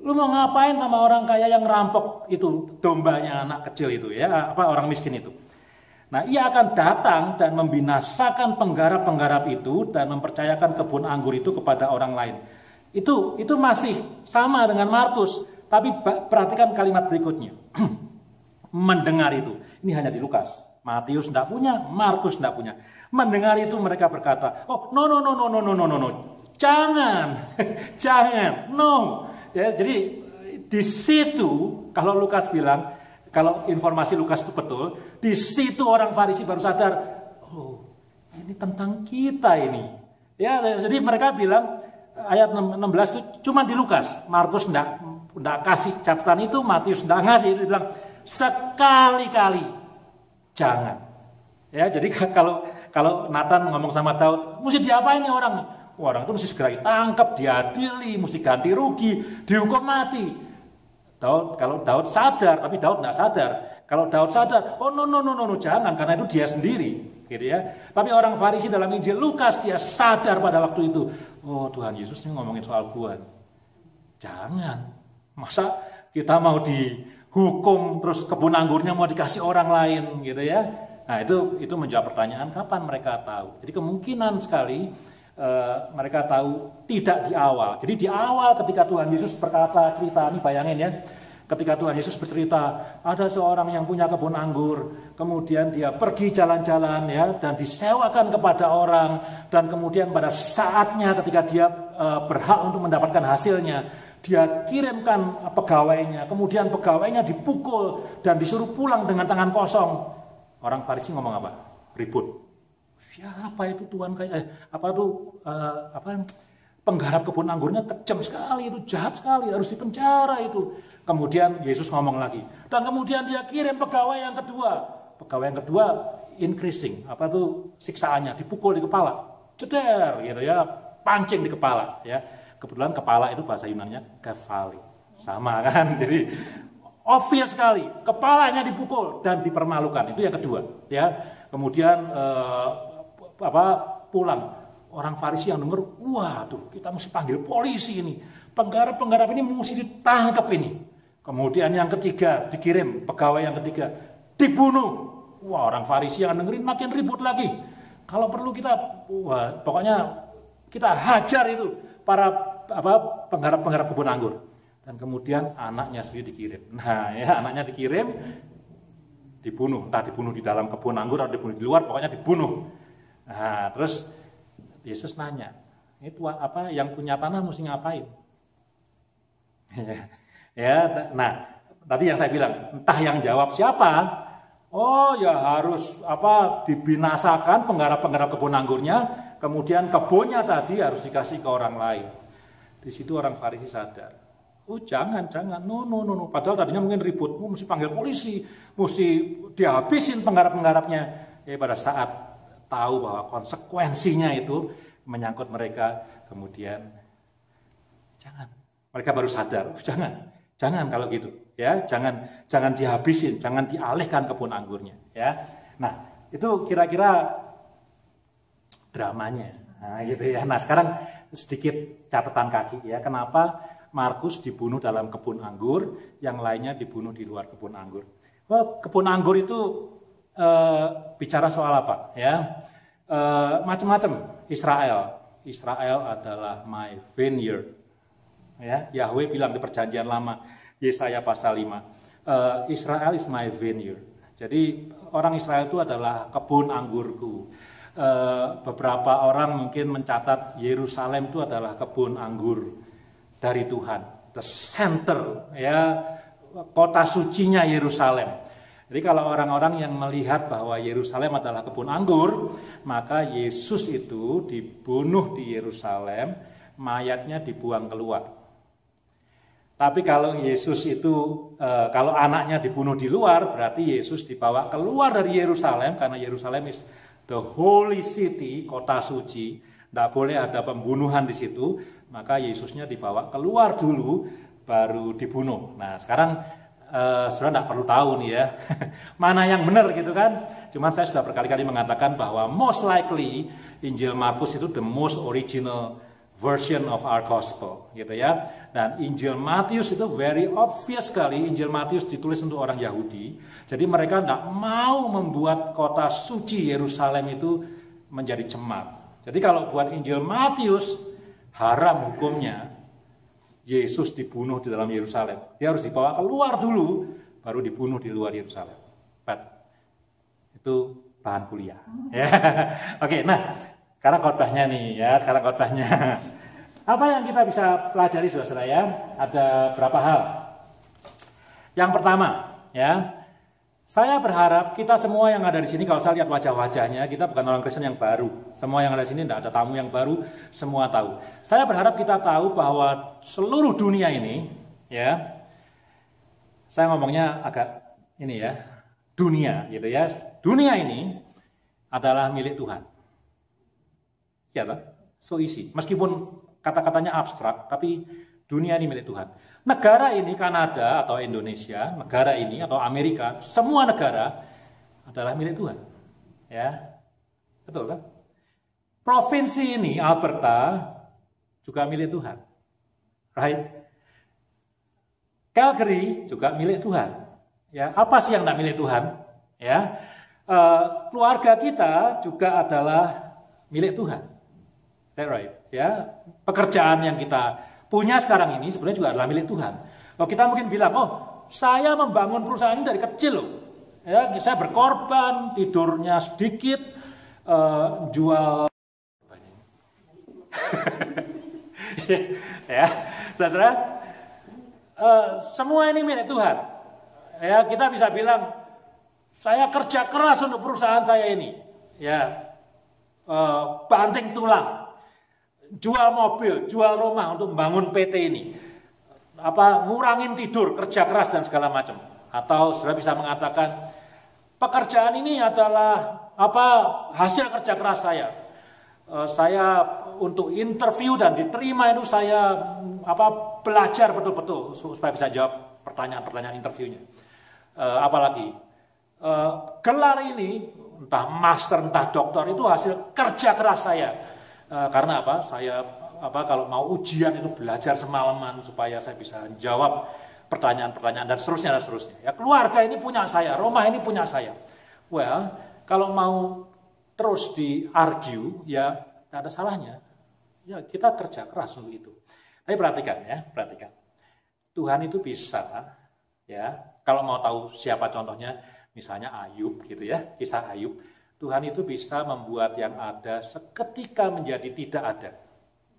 lu mau ngapain sama orang kaya yang ngerampok itu dombanya anak kecil itu ya, orang miskin itu. Nah, ia akan datang dan membinasakan penggarap-penggarap itu dan mempercayakan kebun anggur itu kepada orang lain. Itu masih sama dengan Markus, tapi perhatikan kalimat berikutnya. Mendengar itu. Ini hanya di Lukas. Matius tidak punya, Markus tidak punya. Mendengar itu mereka berkata, "Oh, no. Jangan. Jangan. No." Ya, jadi di situ kalau Lukas bilang, kalau informasi Lukas itu betul, di situ orang Farisi baru sadar, oh, ini tentang kita ini. Ya, jadi mereka bilang ayat 16 itu cuma di Lukas, Markus enggak kasih catatan itu, Matius enggak ngasih, itu bilang sekali-kali jangan. Ya, jadi kalau Nathan ngomong sama Daud, mesti diapain nih orang? Orang itu mesti segera ditangkap, diadili, mesti ganti rugi, dihukum mati. Kalau Daud sadar, tapi Daud enggak sadar. Kalau Daud sadar, oh no, jangan, karena itu dia sendiri, gitu ya. Tapi orang Farisi dalam Injil Lukas dia sadar pada waktu itu, oh Tuhan Yesus ini ngomongin soal gua. Jangan, masa kita mau dihukum terus kebun anggurnya mau dikasih orang lain, gitu ya. Nah itu menjawab pertanyaan kapan mereka tahu. Jadi kemungkinan sekali mereka tahu tidak di awal. Jadi di awal ketika Tuhan Yesus berkata cerita, ini bayangin ya, ketika Tuhan Yesus bercerita, ada seorang yang punya kebun anggur, kemudian dia pergi jalan-jalan ya, dan disewakan kepada orang, dan kemudian pada saatnya ketika dia berhak untuk mendapatkan hasilnya, dia kirimkan pegawainya, kemudian pegawainya dipukul dan disuruh pulang dengan tangan kosong. Orang Farisi ngomong apa? Ribut. Siapa itu Tuhan penggarap kebun anggurnya kejam sekali, itu jahat sekali, harus dipenjara itu. Kemudian Yesus ngomong lagi, dan kemudian dia kirim pegawai yang kedua increasing, siksaannya, dipukul di kepala, ceder gitu ya, pancing di kepala ya. Kebetulan kepala itu bahasa Yunaninya kefali, sama kan, jadi obvious sekali, kepalanya dipukul dan dipermalukan, itu yang kedua ya. Kemudian pulang. Orang Farisi yang dengar, waduh, kita mesti panggil polisi ini. Penggarap ini mesti ditangkap ini. Kemudian yang ketiga, dikirim pegawai yang ketiga, dibunuh. Wah, orang Farisi yang dengerin makin ribut lagi. Kalau perlu pokoknya kita hajar itu para penggarap kebun anggur. Dan kemudian anaknya sendiri dikirim. Nah, ya, anaknya dikirim, dibunuh. Entah dibunuh di dalam kebun anggur atau dibunuh di luar, pokoknya dibunuh. Nah, terus Yesus nanya, itu yang punya tanah mesti ngapain? Ya, nah tadi yang saya bilang, entah yang jawab siapa, Oh ya harus dibinasakan penggarap-penggarap kebun anggurnya, kemudian kebunnya tadi harus dikasih ke orang lain. Di situ orang Farisi sadar. Oh jangan, no. Padahal tadinya mungkin ribut, mesti panggil polisi, mesti dihabisin penggarap-penggarapnya. Pada saat tahu bahwa konsekuensinya itu menyangkut mereka, kemudian jangan. Mereka baru sadar, jangan kalau gitu, ya, jangan dihabisin, jangan dialihkan kebun anggurnya, ya. Nah, itu kira-kira dramanya, gitu ya. Nah, sekarang sedikit catatan kaki, ya, kenapa Markus dibunuh dalam kebun anggur, yang lainnya dibunuh di luar kebun anggur. Well, kebun anggur itu bicara soal apa, ya? Macam-macam. Israel adalah my vineyard. Ya, Yahweh bilang di perjanjian lama, Yesaya pasal 5, Israel is my vineyard. Jadi orang Israel itu adalah kebun anggurku. Beberapa orang mungkin mencatat Yerusalem itu adalah kebun anggur dari Tuhan, the center, ya, kota sucinya Yerusalem. Jadi kalau orang-orang yang melihat bahwa Yerusalem adalah kebun anggur, maka Yesus itu dibunuh di Yerusalem, mayatnya dibuang keluar. Tapi kalau Yesus itu, kalau anaknya dibunuh di luar, berarti Yesus dibawa keluar dari Yerusalem, karena Yerusalem is the holy city, kota suci. Tidak boleh ada pembunuhan di situ, maka Yesusnya dibawa keluar dulu, baru dibunuh. Nah sekarang sudah tidak perlu tahu nih ya, mana yang benar gitu kan. Cuman saya sudah berkali-kali mengatakan bahwa most likely Injil Markus itu the most original version of our gospel, gitu ya. Dan Injil Matius itu very obvious sekali. Injil Matius ditulis untuk orang Yahudi, jadi mereka tidak mau membuat kota suci Yerusalem itu menjadi cemar. Jadi kalau buat Injil Matius, haram hukumnya Yesus dibunuh di dalam Yerusalem. Dia harus dibawa keluar dulu, baru dibunuh di luar Yerusalem. Itu bahan kuliah. Ya. Oke, nah sekarang khotbahnya nih ya, Apa yang kita bisa pelajari saudara-saudara ya? Ada berapa hal. Yang pertama, ya, saya berharap kita semua yang ada di sini, kalau saya lihat wajah-wajahnya, kita bukan orang Kristen yang baru. Semua yang ada di sini tidak ada tamu yang baru, semua tahu. Saya berharap kita tahu bahwa seluruh dunia ini, ya, saya ngomongnya agak ini ya, dunia gitu ya. Dunia ini adalah milik Tuhan. Ya, so easy. Meskipun kata-katanya abstrak, tapi dunia ini milik Tuhan. Negara ini, Kanada atau Indonesia, negara ini atau Amerika, semua negara adalah milik Tuhan. Ya, betul kan? Provinsi ini, Alberta, juga milik Tuhan. Right? Calgary juga milik Tuhan. Ya, apa sih yang tidak milik Tuhan? Ya, keluarga kita juga adalah milik Tuhan. That right, ya. Pekerjaan yang kita punya sekarang ini sebenarnya juga adalah milik Tuhan. Kalau kita mungkin bilang, oh, saya membangun perusahaan ini dari kecil loh. Ya, saya berkorban, tidurnya sedikit, jual ya, saudara, semua ini milik Tuhan. Ya, kita bisa bilang, saya kerja keras untuk perusahaan saya ini. Ya, banting tulang. Jual mobil, jual rumah untuk membangun PT ini. Ngurangin tidur, kerja keras dan segala macam. Atau sudah bisa mengatakan pekerjaan ini adalah hasil kerja keras saya. Saya untuk interview dan diterima itu saya belajar betul-betul supaya bisa jawab pertanyaan-pertanyaan interviewnya. Apalagi gelar ini entah master entah doktor itu hasil kerja keras saya. Karena saya kalau mau ujian itu belajar semalaman supaya saya bisa jawab pertanyaan-pertanyaan dan seterusnya. Ya, keluarga ini punya saya, rumah ini punya saya. Well, kalau mau terus di-argue, ya tidak ada salahnya. Ya, kita kerja keras untuk itu. Tapi perhatikan. Tuhan itu bisa, ya, kalau mau tahu siapa contohnya, misalnya Ayub gitu ya, kisah Ayub. Tuhan itu bisa membuat yang ada seketika menjadi tidak ada.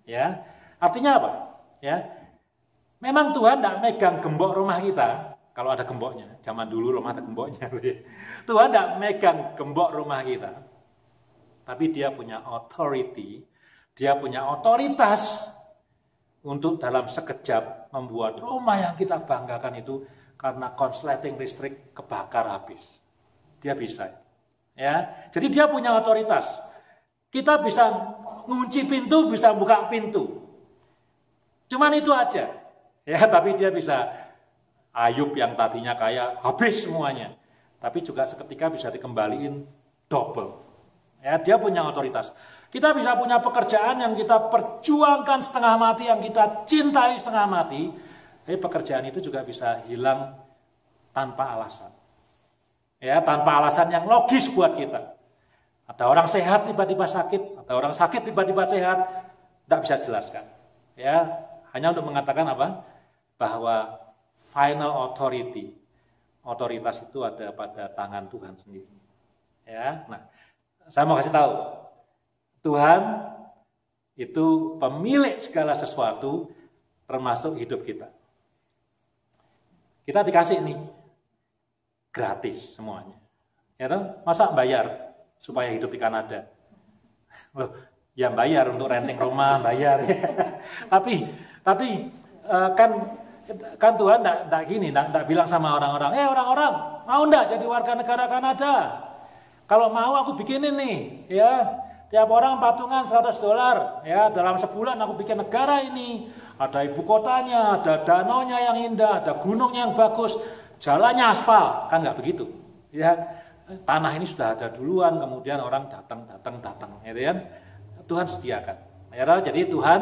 Ya, artinya apa? Ya, memang Tuhan tidak megang gembok rumah kita, kalau ada gemboknya. Zaman dulu rumah ada gemboknya. Tuhan tidak megang gembok rumah kita. Tapi dia punya authority, dia punya otoritas untuk dalam sekejap membuat rumah yang kita banggakan itu karena konsleting listrik kebakar habis. Dia bisa. Ya, jadi dia punya otoritas. Kita bisa ngunci pintu, bisa buka pintu. Cuman itu aja. Ya, tapi dia bisa Ayub yang tadinya kaya habis semuanya. Tapi juga seketika bisa dikembaliin double. Ya, dia punya otoritas. Kita bisa punya pekerjaan yang kita perjuangkan setengah mati, yang kita cintai setengah mati. Tapi pekerjaan itu juga bisa hilang tanpa alasan. Ya, tanpa alasan yang logis buat kita. Ada orang sehat tiba-tiba sakit, ada orang sakit tiba-tiba sehat, tidak bisa jelaskan. Ya, hanya untuk mengatakan apa? Bahwa final authority, otoritas itu ada pada tangan Tuhan sendiri. Ya, nah, saya mau kasih tahu, Tuhan itu pemilik segala sesuatu, termasuk hidup kita. Kita dikasih nih, gratis semuanya. Ya toh? Masa bayar supaya hidup di Kanada? Loh, ya bayar untuk renting rumah, bayar. tapi kan Tuhan enggak gini, enggak bilang sama orang-orang, orang-orang, mau enggak jadi warga negara Kanada? Kalau mau aku bikinin nih, ya. Tiap orang patungan $100, ya. Dalam sebulan aku bikin negara ini. Ada ibu kotanya, ada danaunya yang indah, ada gunungnya yang bagus, jalannya aspal, kan nggak begitu. Ya, tanah ini sudah ada duluan, kemudian orang datang, gitu kan. Tuhan sediakan. Ya, jadi Tuhan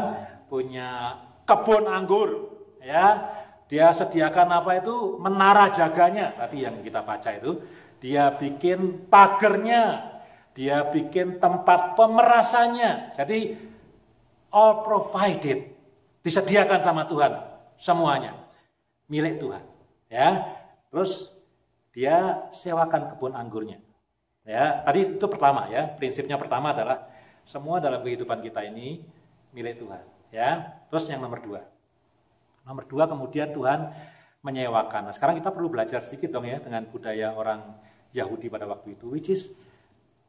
punya kebun anggur, ya. Dia sediakan apa itu? Menara jaganya. Tadi yang kita baca itu. Dia bikin pagernya, dia bikin tempat pemerasannya. Jadi all provided, disediakan sama Tuhan semuanya, milik Tuhan. Ya, terus dia sewakan kebun anggurnya. Ya, tadi itu pertama ya, prinsipnya pertama adalah semua dalam kehidupan kita ini milik Tuhan. Ya, terus yang nomor dua kemudian Tuhan menyewakan. Nah, sekarang kita perlu belajar sedikit dong ya dengan budaya orang Yahudi pada waktu itu, which is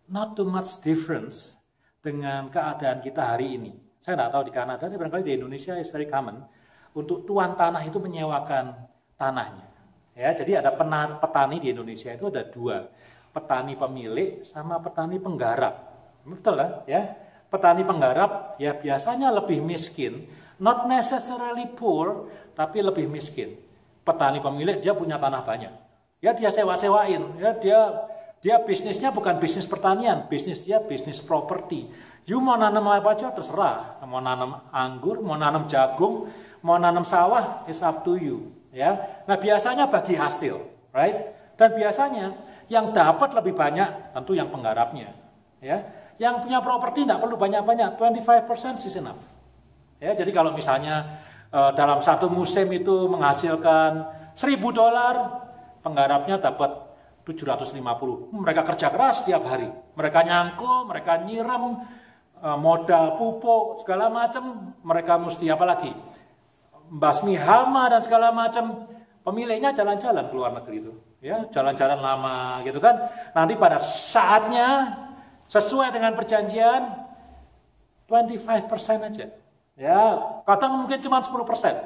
not too much difference dengan keadaan kita hari ini. Saya tidak tahu di Kanada, tapi barangkali di Indonesia is very common untuk tuan tanah itu menyewakan tanahnya. Ya, jadi ada petani di Indonesia itu ada dua, petani pemilik sama petani penggarap. Betul kan? Ya, petani penggarap ya biasanya lebih miskin, not necessarily poor, tapi lebih miskin. Petani pemilik dia punya tanah banyak. Ya dia sewa-sewain, ya dia bisnisnya bukan bisnis pertanian, bisnis dia bisnis properti. You mau nanam apa aja terserah, mau nanam anggur, mau nanam jagung, mau nanam sawah, it's up to you. Ya, nah biasanya bagi hasil, right? Dan biasanya yang dapat lebih banyak tentu yang penggarapnya. Ya, yang punya properti tidak perlu banyak-banyak, 25% is enough. Ya, jadi kalau misalnya dalam satu musim itu menghasilkan $1.000, penggarapnya dapat 750. Mereka kerja keras setiap hari. Mereka nyangkul, mereka nyiram, modal pupuk, segala macam. Mereka mesti apa lagi? Basmi hama dan segala macam. Pemiliknya jalan-jalan ke luar negeri itu. Ya, jalan-jalan lama gitu kan. Nanti pada saatnya, sesuai dengan perjanjian, 25% aja. Ya, kadang mungkin cuma 10%.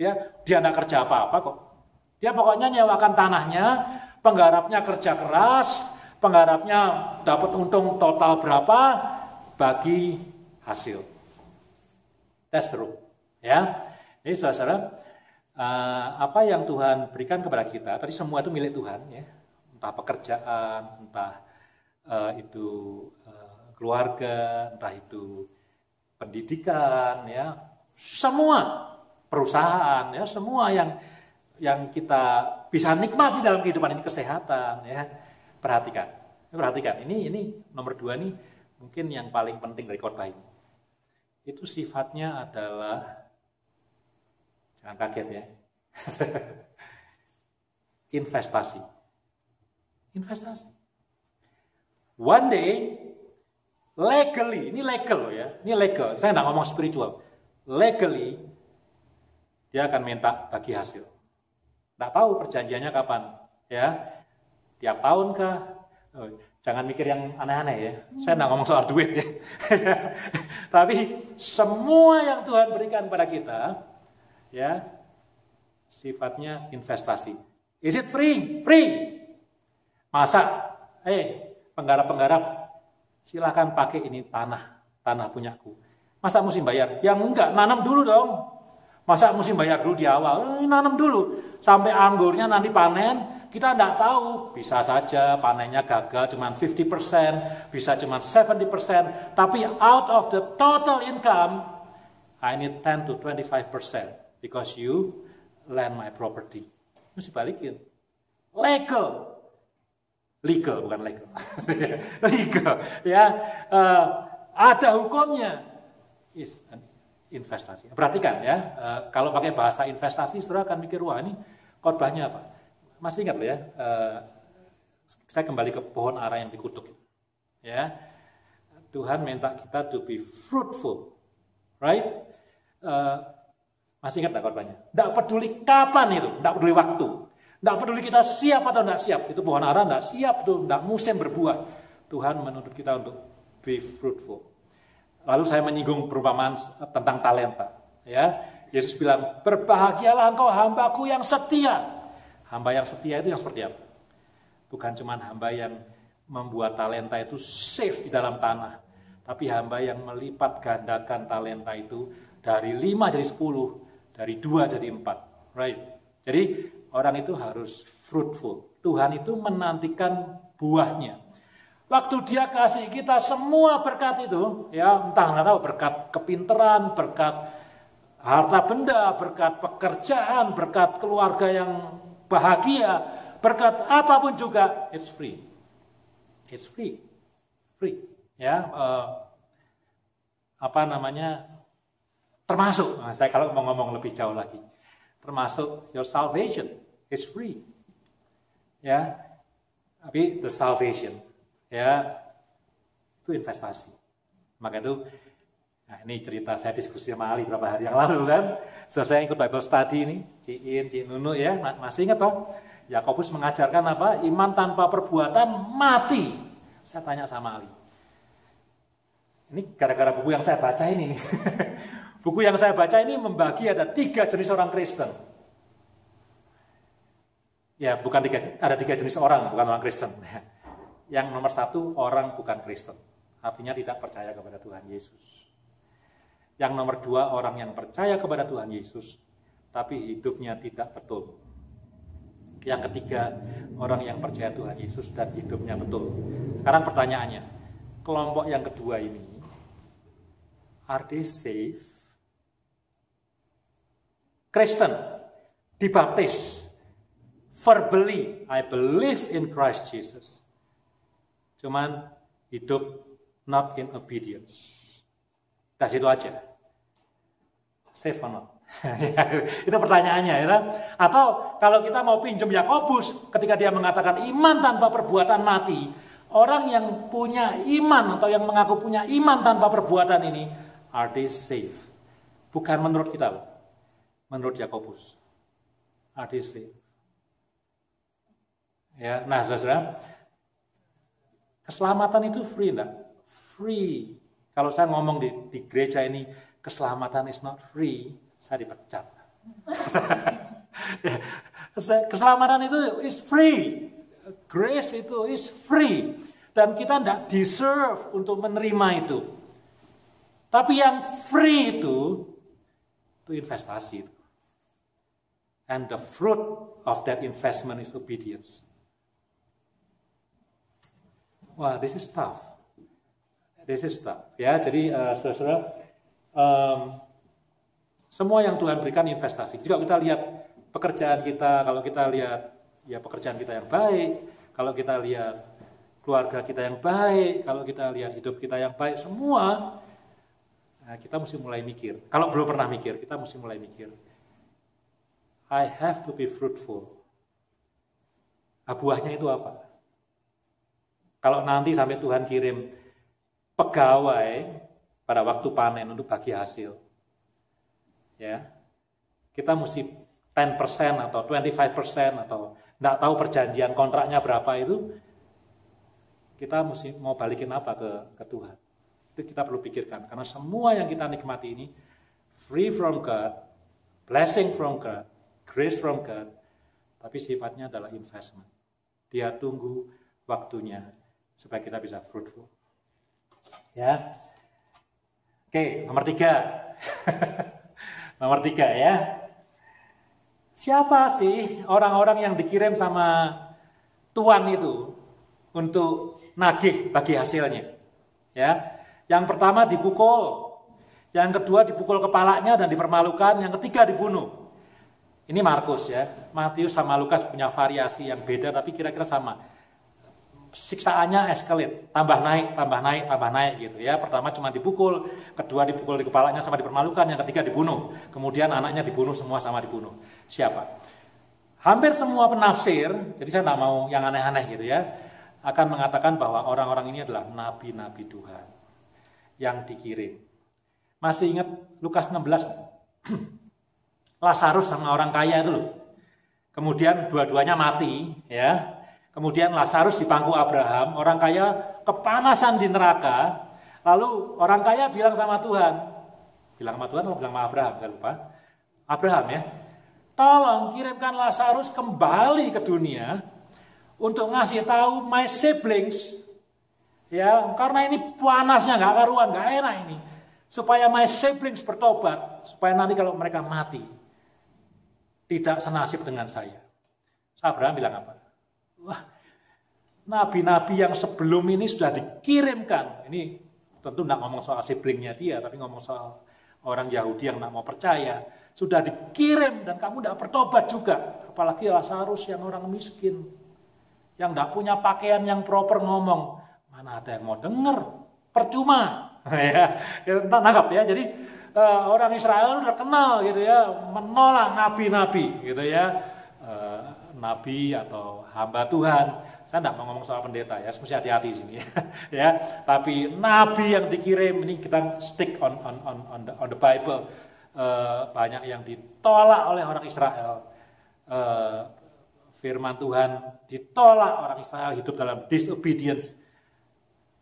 Ya, dia enggak kerja apa-apa kok. Dia pokoknya nyewakan tanahnya, penggarapnya kerja keras, penggarapnya dapat untung total berapa, bagi hasil. That's true. Ya, jadi saudara, apa yang Tuhan berikan kepada kita, tadi semua itu milik Tuhan, ya. Entah pekerjaan, entah itu keluarga, entah itu pendidikan, ya, semua perusahaan, ya, semua yang kita bisa nikmati dalam kehidupan ini, kesehatan, ya. Perhatikan. Ini nomor 2 nih mungkin yang paling penting dari khotbah ini. Itu sifatnya adalah, jangan kaget ya, investasi. One day, legally, ini legal ya, ini legal. Saya nggak ngomong spiritual, legally dia akan minta bagi hasil. Nggak tahu perjanjiannya kapan, ya. Tiap tahun kah? Oh, jangan mikir yang aneh-aneh ya. Saya nggak ngomong soal duit ya. Tapi semua yang Tuhan berikan kepada kita, ya, sifatnya investasi. Is it free? Free. Masa, penggarap-penggarap, silakan pakai ini tanah punyaku. Masa mesti bayar? Yang enggak, nanam dulu dong. Masa mesti bayar dulu di awal? Nanam dulu. Sampai anggurnya nanti panen, kita enggak tahu. Bisa saja panennya gagal cuma 50%, bisa cuma 70%. Tapi out of the total income, I need 10 to 25% because you lend my property. Mesti balikin. Legal bukan legal. Legal, ya. Ada hukumnya. Is investasi. Perhatikan ya, kalau pakai bahasa investasi, saudara akan mikir, wah ini khotbahnya apa? Masih ingat ya, saya kembali ke pohon ara yang dikutuk. Ya, Tuhan minta kita to be fruitful, right? Masih ingat nggak khotbahnya? Nggak peduli kapan itu, nggak peduli waktu. Nggak peduli kita siap atau nggak siap. Itu pohon ara nggak siap tuh, nggak musim berbuah. Tuhan menuntut kita untuk be fruitful. Lalu saya menyinggung perumpamaan tentang talenta. Ya, Yesus bilang, berbahagialah engkau hambaku yang setia. Hamba yang setia itu yang seperti apa? Bukan cuma hamba yang membuat talenta itu safe di dalam tanah. Tapi hamba yang melipat gandakan talenta itu dari 5 jadi 10, dari 2 jadi 4. Right? Jadi orang itu harus fruitful. Tuhan itu menantikan buahnya. Waktu dia kasih kita semua berkat itu, ya entah nggak tahu berkat kepinteran, berkat harta benda, berkat pekerjaan, berkat keluarga yang bahagia, berkat apapun juga, it's free. It's free. Free. Ya, termasuk, saya kalau mau ngomong lebih jauh lagi, termasuk your salvation is free. Ya, tapi the salvation, ya, itu investasi. Maka itu, nah ini cerita saya diskusi sama Ali beberapa hari yang lalu kan. So, saya ikut Bible study ini, Cik Nunu ya, masih ingat toh? Yakobus mengajarkan apa? Iman tanpa perbuatan mati. Saya tanya sama Ali. Ini gara-gara buku yang saya baca ini nih. Buku yang saya baca ini membagi ada 3 jenis orang Kristen. Ya, ada 3 jenis orang, bukan orang Kristen. Yang nomor 1, orang bukan Kristen. Artinya tidak percaya kepada Tuhan Yesus. Yang nomor 2, orang yang percaya kepada Tuhan Yesus, tapi hidupnya tidak betul. Yang ketiga, orang yang percaya Tuhan Yesus dan hidupnya betul. Sekarang pertanyaannya, kelompok yang kedua ini, are they safe? Kristen, dibaptis, verbally, I believe in Christ Jesus. Cuman hidup not in obedience. Dari situ aja. Safe or not? Itu pertanyaannya ya. Atau kalau kita mau pinjam Yakobus ketika dia mengatakan iman tanpa perbuatan mati, orang yang punya iman atau yang mengaku punya iman tanpa perbuatan ini, are they safe? Bukan menurut kita, menurut Yakobus. Are they safe? Ya, nah saudara, keselamatan itu free enggak? Free. Kalau saya ngomong di gereja ini, keselamatan is not free, saya dipecat. Keselamatan itu is free. Grace itu is free. Dan kita tidak deserve untuk menerima itu. Tapi yang free itu investasi. And the fruit of that investment is obedience. Wah, this is tough. This is tough. Ya, jadi saudara-saudara, semua yang Tuhan berikan investasi. Jika kita lihat pekerjaan kita, kalau kita lihat ya pekerjaan kita yang baik, kalau kita lihat keluarga kita yang baik, kalau kita lihat hidup kita yang baik, semua kita mesti mulai mikir. Kalau belum pernah mikir, kita mesti mulai mikir. I have to be fruitful. Buahnya itu apa? Kalau nanti sampai Tuhan kirim pegawai pada waktu panen untuk bagi hasil, ya, kita mesti 10% atau 25% atau nggak tahu perjanjian kontraknya berapa itu, kita mesti mau balikin apa ke Tuhan. Itu kita perlu pikirkan, karena semua yang kita nikmati ini free from God, blessing from God, grace from God, tapi sifatnya adalah investment. Dia tunggu waktunya supaya kita bisa fruitful. Ya. Oke, nomor 3. Nomor 3 ya. Siapa sih orang-orang yang dikirim sama Tuhan itu untuk nagih bagi hasilnya? Ya. Yang pertama dipukul, yang kedua dipukul kepalanya dan dipermalukan, yang ketiga dibunuh. Ini Markus ya. Matius sama Lukas punya variasi yang beda tapi kira-kira sama. Siksaannya escalate, tambah naik gitu ya. Pertama cuma dipukul, kedua dipukul di kepalanya sama dipermalukan, yang ketiga dibunuh. Kemudian anaknya dibunuh, semua sama dibunuh. Siapa? Hampir semua penafsir, jadi saya tidak mau yang aneh-aneh gitu ya, akan mengatakan bahwa orang-orang ini adalah nabi-nabi Tuhan yang dikirim. Masih ingat Lukas 16? Lazarus sama orang kaya itu loh. Kemudian dua-duanya mati ya. Kemudian Lazarus di pangku Abraham, orang kaya kepanasan di neraka. Lalu orang kaya bilang sama Tuhan, bilang sama Tuhan atau bilang sama Abraham, saya lupa. Abraham ya, tolong kirimkan Lazarus kembali ke dunia untuk ngasih tahu my siblings, ya, karena ini panasnya nggak karuan, nggak enak ini, supaya my siblings bertobat, supaya nanti kalau mereka mati tidak senasib dengan saya. Abraham bilang apa? Wah, nabi-nabi yang sebelum ini sudah dikirimkan. Ini tentu tidak ngomong soal siblingnya dia, tapi ngomong soal orang Yahudi yang tidak mau percaya. Sudah dikirim dan kamu tidak bertobat juga. Apalagi Lazarus yang orang miskin, yang tidak punya pakaian yang proper ngomong. Mana ada yang mau dengar? Percuma. Ya, nangkap ya. Jadi orang Israel sudah kenal gitu ya, menolak nabi-nabi gitu ya. Nabi atau hamba Tuhan, saya tidak mau ngomong soal pendeta ya, mesti hati-hati sini ya. Tapi nabi yang dikirim ini kita stick on the Bible, banyak yang ditolak oleh orang Israel. Firman Tuhan ditolak orang Israel, hidup dalam disobedience.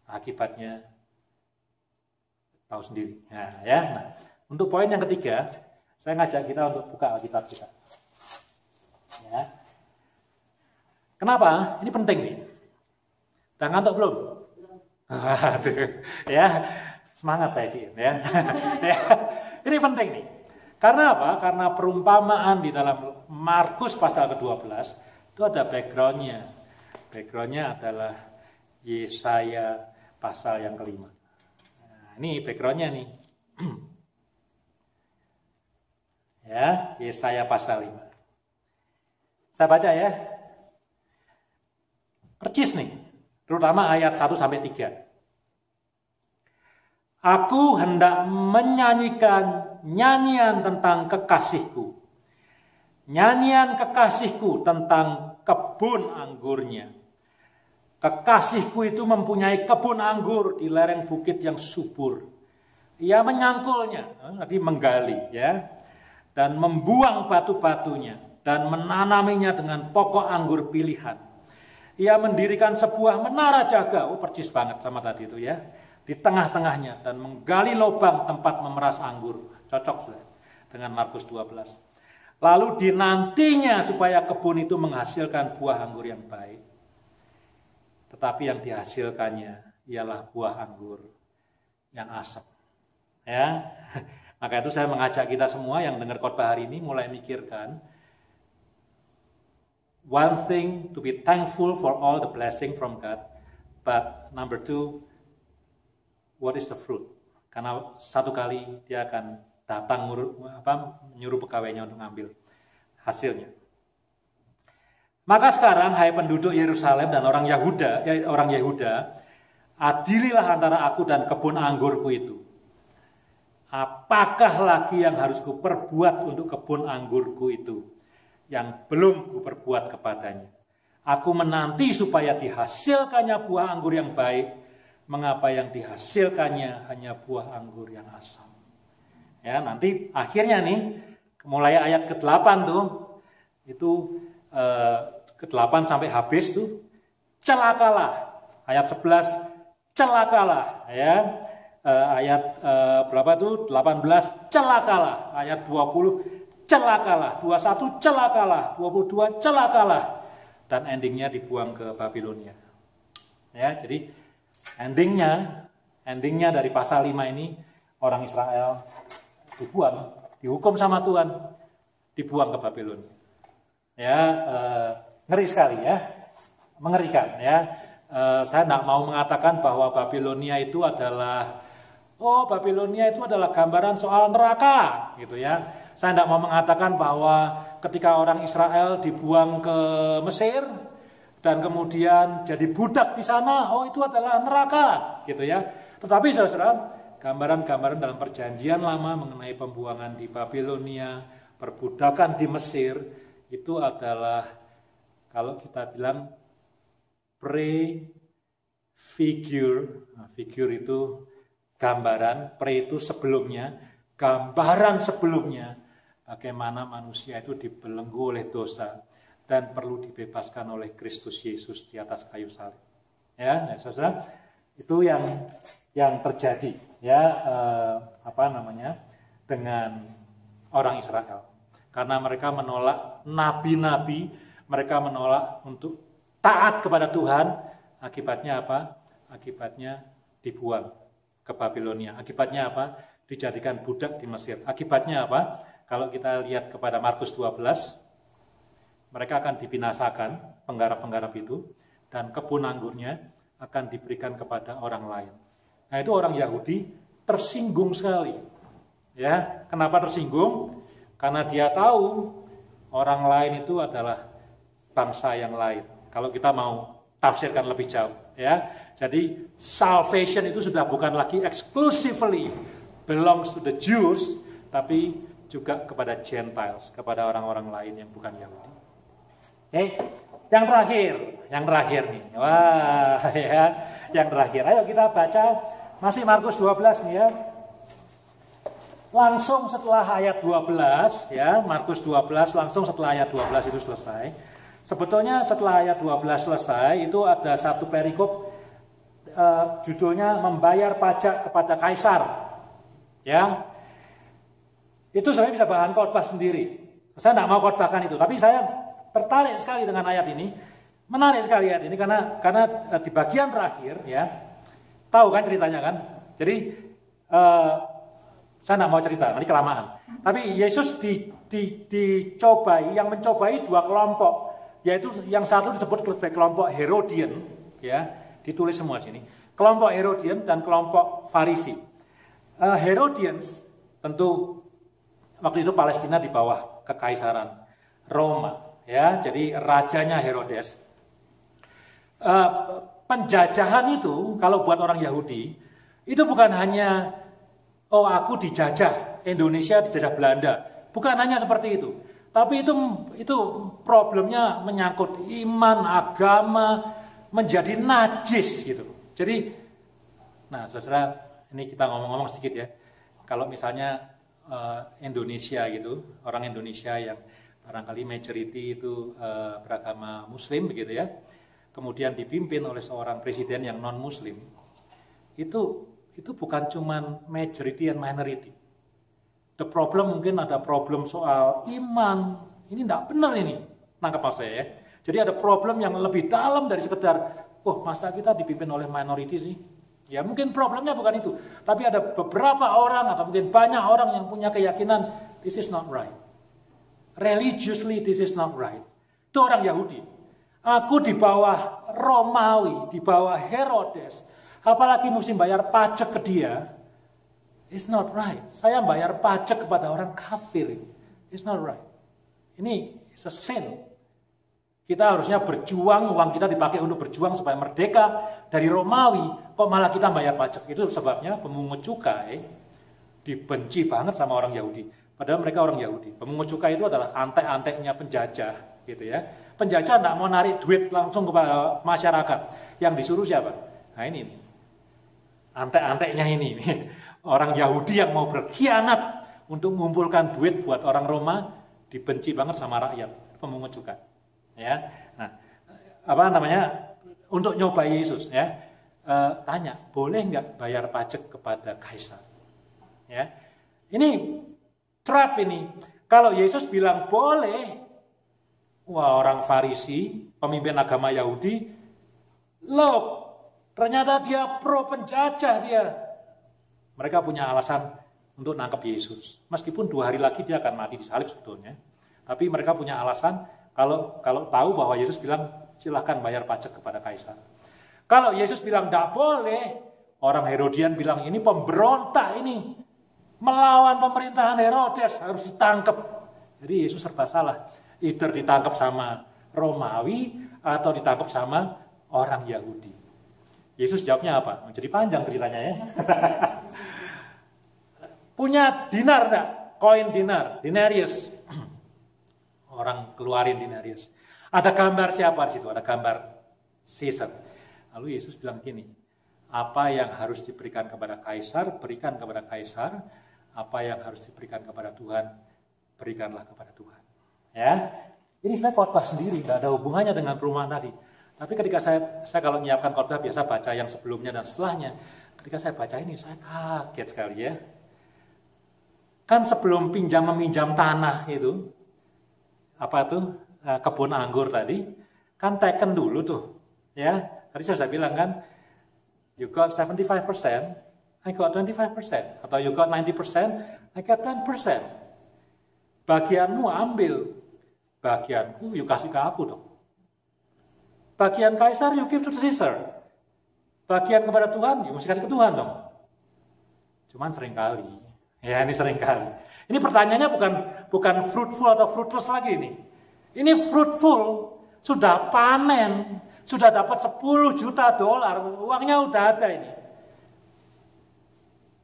Akibatnya tahu sendiri. Nah, ya. Nah, untuk poin yang ketiga, saya ngajak kita untuk buka Alkitab kita. Ya. Kenapa? Ini penting nih. Udah ngantuk belum? Aduh, ya semangat saya Cik. Ya. Ya. Ini penting nih. Karena apa? Karena perumpamaan di dalam Markus pasal ke-12 itu ada backgroundnya. Backgroundnya adalah Yesaya pasal yang ke-5. Nah, ini backgroundnya nih. Ya, Yesaya pasal 5. Saya baca ya. Percis nih, terutama ayat 1-3. Aku hendak menyanyikan nyanyian tentang kekasihku. Nyanyian kekasihku tentang kebun anggurnya. Kekasihku itu mempunyai kebun anggur di lereng bukit yang subur. Ia menyangkulnya, tadi menggali ya, dan membuang batu-batunya dan menanaminya dengan pokok anggur pilihan. Ia mendirikan sebuah menara jaga, percis banget sama tadi itu ya, di tengah-tengahnya dan menggali lubang tempat memeras anggur. Cocok dengan Markus 12. Lalu dinantinya supaya kebun itu menghasilkan buah anggur yang baik. Tetapi yang dihasilkannya ialah buah anggur yang asam. Ya. Maka itu saya mengajak kita semua yang dengar khotbah hari ini mulai mikirkan, one thing to be thankful for all the blessing from God, but number 2, what is the fruit? Karena satu kali dia akan datang menyuruh pegawainya untuk ngambil hasilnya. Maka sekarang hai penduduk Yerusalem dan orang Yehuda, adililah antara aku dan kebun anggurku itu. Apakah lagi yang harus kuperbuat untuk kebun anggurku itu yang belum kuperbuat kepadanya? Aku menanti supaya dihasilkannya buah anggur yang baik, mengapa yang dihasilkannya hanya buah anggur yang asam? Ya, nanti akhirnya nih mulai ayat ke-8 tuh, itu ke-8 sampai habis tuh, celakalah. Ayat 11, celakalah. Ya. Ayat berapa tuh? 18, celakalah. Ayat 20, celakalah. 21, celakalah. 22, celakalah. Dan endingnya dibuang ke Babilonia. Ya, jadi endingnya dari pasal 5 ini, orang Israel dihukum sama Tuhan, dibuang ke Babilonia. Ya, ngeri sekali ya, mengerikan ya. Saya tidak mau mengatakan bahwa Babilonia itu adalah gambaran soal neraka, gitu ya. Saya tidak mau mengatakan bahwa ketika orang Israel dibuang ke Mesir dan kemudian jadi budak di sana, itu adalah neraka, gitu ya. Tetapi saudara, gambaran-gambaran dalam Perjanjian Lama mengenai pembuangan di Babilonia, perbudakan di Mesir, itu adalah kalau kita bilang prefigure. Nah, figure itu gambaran, pre itu sebelumnya, gambaran sebelumnya bagaimana manusia itu dibelenggu oleh dosa dan perlu dibebaskan oleh Kristus Yesus di atas kayu salib. Ya, saudara, itu yang terjadi ya dengan orang Israel. Karena mereka menolak nabi-nabi, mereka menolak untuk taat kepada Tuhan, akibatnya apa? Akibatnya dibuang ke Babilonia. Akibatnya apa? Dijadikan budak di Mesir. Akibatnya apa? Kalau kita lihat kepada Markus 12, mereka akan dibinasakan, penggarap-penggarap itu, dan kebun anggurnya akan diberikan kepada orang lain. Nah, itu orang Yahudi tersinggung sekali. Ya, kenapa tersinggung? Karena dia tahu orang lain itu adalah bangsa yang lain. Kalau kita mau tafsirkan lebih jauh, ya. Jadi salvation itu sudah bukan lagi exclusively belongs to the Jews, tapi juga kepada Gentiles, kepada orang-orang lain yang bukan Yahudi. Oke, yang terakhir nih. Wah, ya, yang terakhir. Ayo kita baca masih Markus 12 nih ya. Langsung setelah ayat 12 ya, Markus 12 langsung setelah ayat 12 itu selesai. Sebetulnya setelah ayat 12 selesai itu ada satu perikop judulnya membayar pajak kepada kaisar. Ya. Itu saya bisa bahan khotbah sendiri. Saya tidak mau khotbahkan itu, tapi saya tertarik sekali dengan ayat ini. Menarik sekali ayat ini karena di bagian terakhir ya. Tahu kan ceritanya kan? Jadi saya tidak mau cerita, nanti kelamaan. Tapi Yesus dicobai, yang mencobai dua kelompok, yaitu yang satu disebut sebagai kelompok Herodian, ya, ditulis semua sini. Kelompok Herodian dan kelompok Farisi. Herodians tentu waktu itu Palestina di bawah kekaisaran Roma, ya, jadi rajanya Herodes. Penjajahan itu kalau buat orang Yahudi itu bukan hanya aku dijajah, Indonesia dijajah Belanda. Bukan hanya seperti itu. Tapi itu problemnya menyangkut iman, agama, menjadi najis gitu. Jadi, nah saudara, ini kita ngomong-ngomong sedikit ya. Kalau misalnya Indonesia gitu, orang Indonesia yang barangkali majority itu beragama Muslim begitu ya. Kemudian dipimpin oleh seorang presiden yang non-Muslim. Itu bukan cuman majority and minority. The problem mungkin ada problem soal iman. Ini tidak benar ini. Nangkep maksud saya ya. Jadi ada problem yang lebih dalam dari sekedar, masa kita dipimpin oleh minority sih? Ya mungkin problemnya bukan itu. Tapi ada beberapa orang atau mungkin banyak orang yang punya keyakinan, this is not right. Religiously this is not right. Itu orang Yahudi. Aku di bawah Romawi, di bawah Herodes, apalagi mesti bayar pajak ke dia, it's not right. Saya bayar pajak kepada orang kafir, it's not right. Ini is a sin. Kita harusnya berjuang, uang kita dipakai untuk berjuang supaya merdeka dari Romawi, kok malah kita bayar pajak. Itu sebabnya pemungut cukai dibenci banget sama orang Yahudi. Padahal mereka orang Yahudi. Pemungut cukai itu adalah antek-anteknya penjajah, gitu ya. Penjajah tidak mau narik duit langsung kepada masyarakat. Yang disuruh siapa? Nah ini antek-anteknya ini. Orang Yahudi yang mau berkhianat, untuk mengumpulkan duit buat orang Roma, dibenci banget sama rakyat, pemungut cukai. Ya, nah, untuk nyoba Yesus, ya, tanya, boleh nggak bayar pajak kepada Kaisar? Ya, ini trap ini. Kalau Yesus bilang boleh, wah, orang Farisi, pemimpin agama Yahudi, loh, ternyata dia pro penjajah dia. Mereka punya alasan untuk nangkep Yesus. Meskipun 2 hari lagi dia akan mati disalib sebetulnya. Tapi mereka punya alasan kalau tahu bahwa Yesus bilang silahkan bayar pajak kepada Kaisar. Kalau Yesus bilang tidak boleh, orang Herodian bilang ini pemberontak ini. Melawan pemerintahan Herodes, harus ditangkap. Jadi Yesus serba salah. Either ditangkap sama Romawi atau ditangkap sama orang Yahudi. Yesus jawabnya apa? Jadi panjang ceritanya ya. Punya dinar enggak? Koin dinar, denarius. Orang keluarin denarius. Ada gambar siapa di situ? Ada gambar Caesar. Lalu Yesus bilang gini, apa yang harus diberikan kepada Kaisar, berikan kepada Kaisar. Apa yang harus diberikan kepada Tuhan, berikanlah kepada Tuhan. Ya, ini sebenarnya khotbah sendiri, nggak ada hubungannya dengan perumahan tadi. Tapi ketika saya kalau menyiapkan khotbah biasa baca yang sebelumnya dan setelahnya. Ketika saya baca ini, saya kaget sekali ya. Kan sebelum meminjam tanah itu, kebun anggur tadi, kan teken dulu tuh. Ya, tadi saya sudah bilang kan, you got 75%, I got 25%. Atau you got 90%, I got 10%. Bagianmu ambil. Bagianku, you kasih ke aku dong. Bagian Kaisar, you give to the Caesar. Bagian kepada Tuhan, you mesti kasih ke Tuhan dong. Cuman seringkali. Ya, ini seringkali. Ini pertanyaannya bukan fruitful atau fruitless lagi ini. Ini fruitful, sudah panen, sudah dapat 10 juta dolar, uangnya udah ada ini.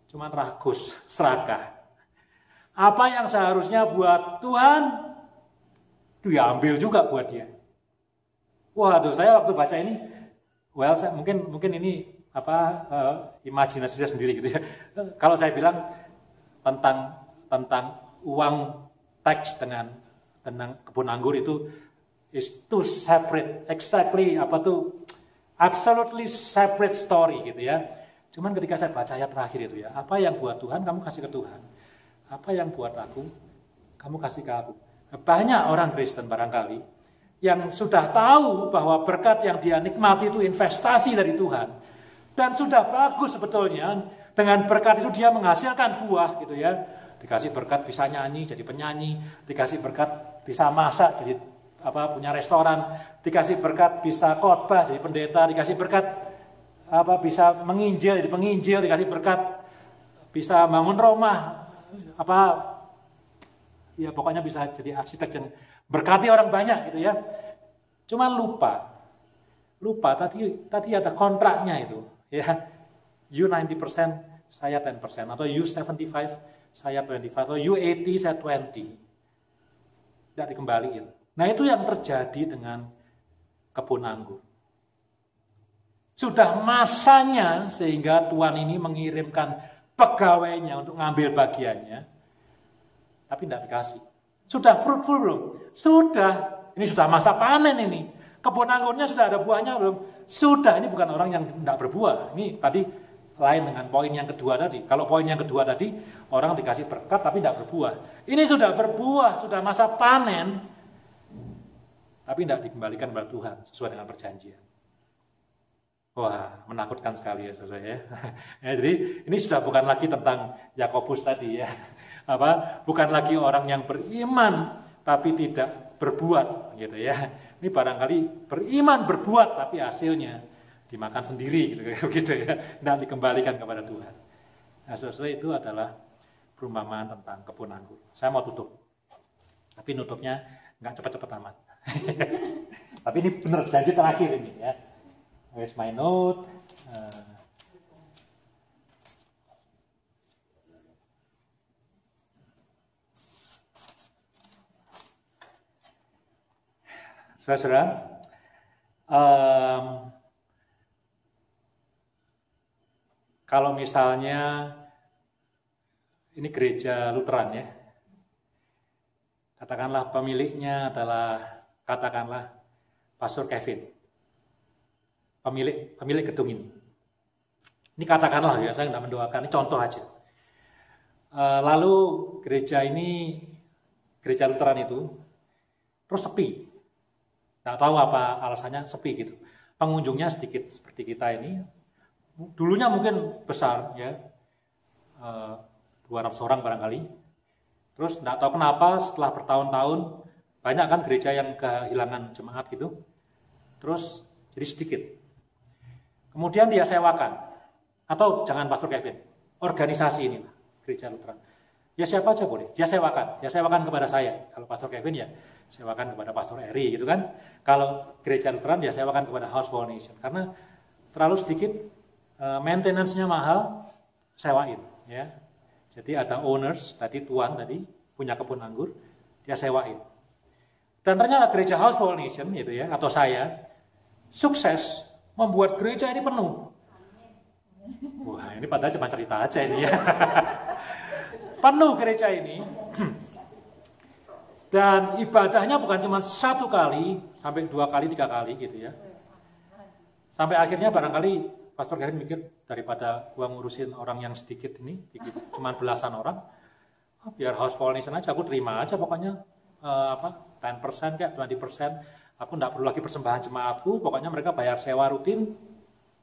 Cuman rakus, serakah. Apa yang seharusnya buat Tuhan, diambil juga buat dia. Waduh, saya waktu baca ini, mungkin ini imajinasi saya sendiri gitu ya. Kalau saya bilang tentang uang teks dengan kebun anggur itu is too separate, absolutely separate story gitu ya. Cuman ketika saya baca ayat terakhir itu ya, apa yang buat Tuhan, kamu kasih ke Tuhan. Apa yang buat aku, kamu kasih ke aku. Banyak orang Kristen barangkali, yang sudah tahu bahwa berkat yang dia nikmati itu investasi dari Tuhan. Dan sudah bagus sebetulnya, dengan berkat itu dia menghasilkan buah gitu ya. Dikasih berkat bisa nyanyi, jadi penyanyi. Dikasih berkat bisa masak, jadi punya restoran. Dikasih berkat bisa khotbah, jadi pendeta. Dikasih berkat bisa menginjil, jadi penginjil, dikasih berkat bisa bangun rumah, ya pokoknya bisa jadi arsitek yang berkati orang banyak gitu ya. Cuma lupa tadi ada kontraknya itu ya. You 90%, saya 10%, atau you 75, saya 25, atau you 80, saya 20. Tidak dikembaliin. Nah itu yang terjadi dengan kebun anggur. Sudah masanya sehingga Tuhan ini mengirimkan pegawainya untuk ngambil bagiannya, tapi tidak dikasih. Sudah fruitful belum? Sudah. Ini sudah masa panen ini. Kebun anggurnya sudah ada buahnya belum? Sudah. Ini bukan orang yang tidak berbuah. Ini tadi lain dengan poin yang kedua tadi. Kalau poin yang kedua tadi, orang dikasih berkat tapi tidak berbuah. Ini sudah berbuah, sudah masa panen, tapi tidak dikembalikan kepada Tuhan sesuai dengan perjanjian. Wah, menakutkan sekali ya saudara ya. Ya, jadi ini sudah bukan lagi tentang Yakobus tadi ya. Bukan lagi orang yang beriman tapi tidak berbuat gitu ya. Ini barangkali beriman berbuat tapi hasilnya dimakan sendiri gitu ya. Tidak dikembalikan kepada Tuhan. Nah, saudara itu adalah perumpamaan tentang kebun anggur. Saya mau tutup. Tapi nutupnya nggak cepat-cepat amat. Tapi ini benar janji terakhir ini ya. Where's my note? Saudara, kalau misalnya ini gereja Lutheran ya. Katakanlah pemiliknya adalah, katakanlah Pastor Kevin. Pemilik gedung ini. Ini katakanlah ya, saya tidak mendoakan, ini contoh aja. Lalu gereja Lutheran itu terus sepi. Tidak tahu apa alasannya sepi gitu. Pengunjungnya sedikit seperti kita ini. Dulunya mungkin besar ya, 200 orang barangkali. Terus tidak tahu kenapa setelah bertahun-tahun banyak kan gereja yang kehilangan jemaat gitu. Terus jadi sedikit. Kemudian dia sewakan. Atau jangan Pastor Kevin, organisasi ini gereja Lutheran. Ya siapa aja boleh, dia sewakan kepada saya. Kalau Pastor Kevin ya sewakan kepada Pastor Eri gitu kan. Kalau gereja Lutheran dia sewakan kepada House for Nation. Karena terlalu sedikit, maintenance-nya mahal, sewain ya. Jadi ada owners, tuan punya kebun anggur, dia sewain. Dan ternyata gereja House for Nation gitu ya, atau saya sukses membuat gereja ini penuh. Wah, ini padahal cuma cerita aja ini ya. Penuh gereja ini. Dan ibadahnya bukan cuma 1 kali, sampai 2 kali, 3 kali gitu ya. Sampai akhirnya barangkali Pastor Kevin mikir, daripada gua ngurusin orang yang sedikit ini, cuma belasan orang, biar House for Nation aja, aku terima aja pokoknya 10% kayak 20%. Aku enggak perlu lagi persembahan jemaatku, pokoknya mereka bayar sewa rutin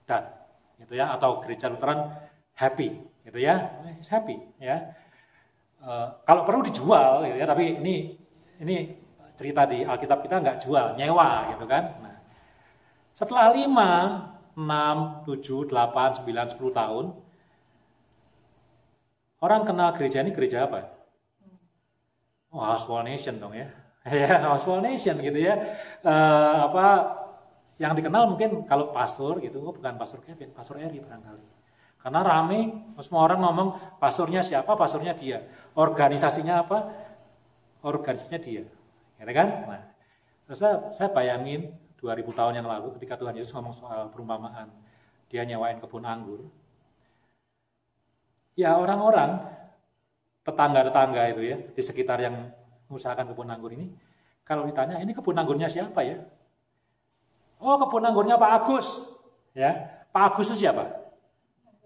dan gitu ya, atau gereja Lutheran happy gitu ya, happy ya. Kalau perlu dijual gitu ya, tapi ini cerita di Alkitab kita nggak jual, nyewa gitu kan. Nah, setelah 5, 6, 7, 8, 9, 10 tahun orang kenal gereja ini gereja apa? Oh, House for Nation dong ya. Ya, House for Nation gitu ya. Yang dikenal mungkin kalau pastor gitu, bukan Pastor Kevin, Pastor Eri barangkali. Karena rame, semua orang ngomong pastornya siapa, pastornya dia. Organisasinya apa? Organisasinya dia. Gitu kan? Nah, saya bayangin 2000 tahun yang lalu ketika Tuhan Yesus ngomong soal perumpamaan, dia nyewain kebun anggur. Ya orang-orang, tetangga-tetangga itu ya, di sekitar yang mengusahakan kebun anggur ini, kalau ditanya, ini kebun anggurnya siapa ya? Oh, kebun anggurnya Pak Agus. Ya, Pak Agus itu siapa?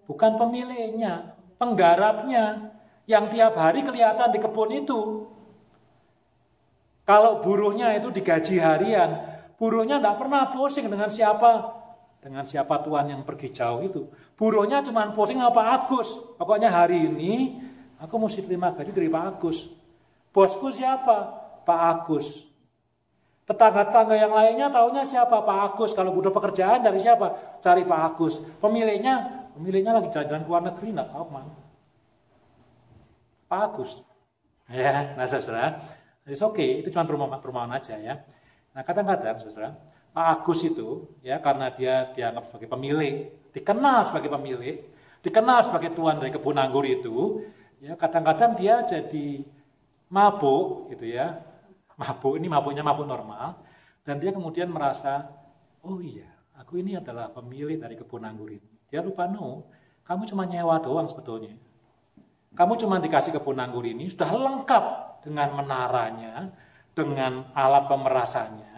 Bukan pemiliknya, penggarapnya yang tiap hari kelihatan di kebun itu. Kalau buruhnya itu digaji harian, buruhnya tidak pernah pusing dengan siapa tuan yang pergi jauh itu. Buruhnya cuma pusing sama Pak Agus. Pokoknya hari ini aku mesti terima gaji dari Pak Agus. Bosku siapa? Pak Agus. Tetangga-tetangga yang lainnya taunya siapa? Pak Agus. Kalau butuh pekerjaan dari siapa? Cari Pak Agus. Pemiliknya lagi jalan-jalan ke luar negeri, nggak tahu mana. Pak Agus. Ya, nah saudara, it's okay, itu cuma perumahan aja ya. Nah kadang-kadang saudara, Pak Agus itu ya karena dia dianggap sebagai pemilik, dikenal sebagai pemilik, dikenal sebagai tuan dari kebun anggur itu, ya kadang-kadang dia jadi mabuk gitu ya. Mabuk, ini mabuk normal, dan dia kemudian merasa, oh iya, aku ini adalah pemilik dari kebun anggur ini. Dia lupa, no, kamu cuma nyewa doang sebetulnya. Kamu cuma dikasih kebun anggur ini, sudah lengkap dengan menaranya, dengan alat pemerasannya,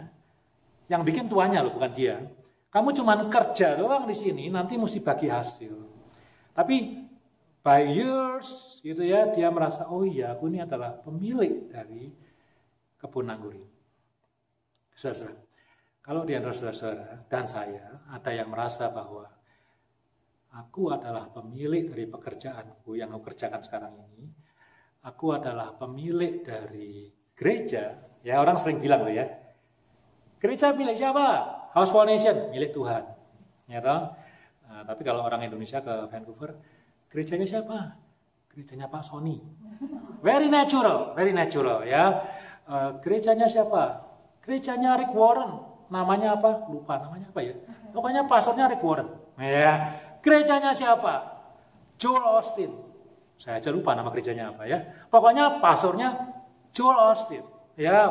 yang bikin tuannya loh, bukan dia. Kamu cuma kerja doang di sini, nanti mesti bagi hasil. Tapi by years, gitu ya, dia merasa, oh iya, aku ini adalah pemilik dari kebun anggur ini. Saudara, kalau di antara saudara dan saya ada yang merasa bahwa aku adalah pemilik dari pekerjaanku yang aku kerjakan sekarang ini, aku adalah pemilik dari gereja, ya orang sering bilang loh ya, gereja milik siapa? House for Nation, milik Tuhan. Ya toh? Nah, tapi kalau orang Indonesia ke Vancouver, gerejanya siapa? Gerejanya Pak Sony. Very natural ya. Gerejanya siapa? Gerejanya Rick Warren. Namanya apa? Lupa namanya apa ya. Pokoknya pastornya Rick Warren. Ya. Gerejanya siapa? Joel Austin. Saya aja lupa nama gerejanya apa ya. Pokoknya pastornya Joel Austin. Ya.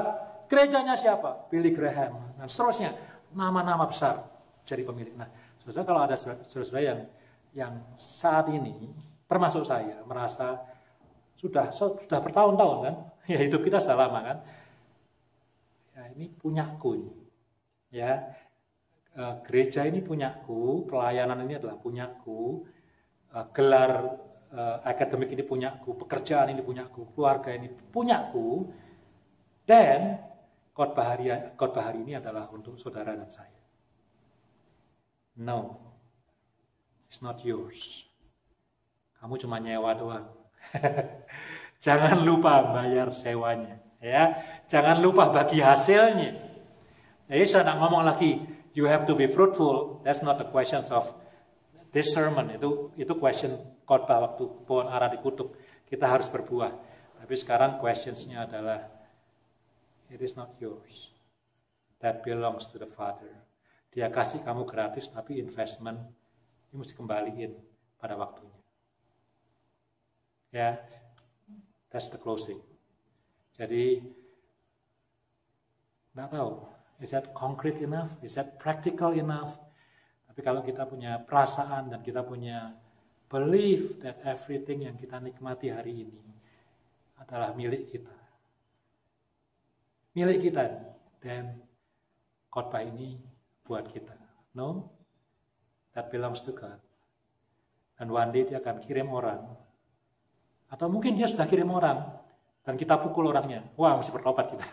Gerejanya siapa? Billy Graham. Dan seterusnya. Nama-nama besar jadi pemilik. Nah, saudara kalau ada saudara yang saat ini termasuk saya merasa sudah bertahun-tahun kan, ya hidup kita sudah lama kan. Ya, ini punyaku ini. Ya, gereja ini punyaku, pelayanan ini adalah punyaku, gelar akademik ini punyaku, pekerjaan ini punyaku, keluarga ini punyaku, dan khotbah hari ini adalah untuk saudara dan saya. No, it's not yours. Kamu cuma nyewa doang. Jangan lupa bayar sewanya, ya. Jangan lupa bagi hasilnya. Jadi saya nak ngomong lagi, you have to be fruitful. That's not the questions of this sermon. Itu question khotbah waktu pohon ara dikutuk. Kita harus berbuah. Tapi sekarang questionsnya adalah, it is not yours. That belongs to the Father. Dia kasih kamu gratis, tapi investment ini mesti kembaliin pada waktunya. Ya, that's the closing. Jadi, nggak tahu, is that concrete enough? Is that practical enough? Tapi kalau kita punya perasaan dan kita punya belief that everything yang kita nikmati hari ini adalah milik kita. Milik kita, dan khotbah ini buat kita. No, that belongs to God. Dan one day dia akan kirim orang, atau mungkin dia sudah kirim orang, dan kita pukul orangnya. Wah, mesti bertobat kita.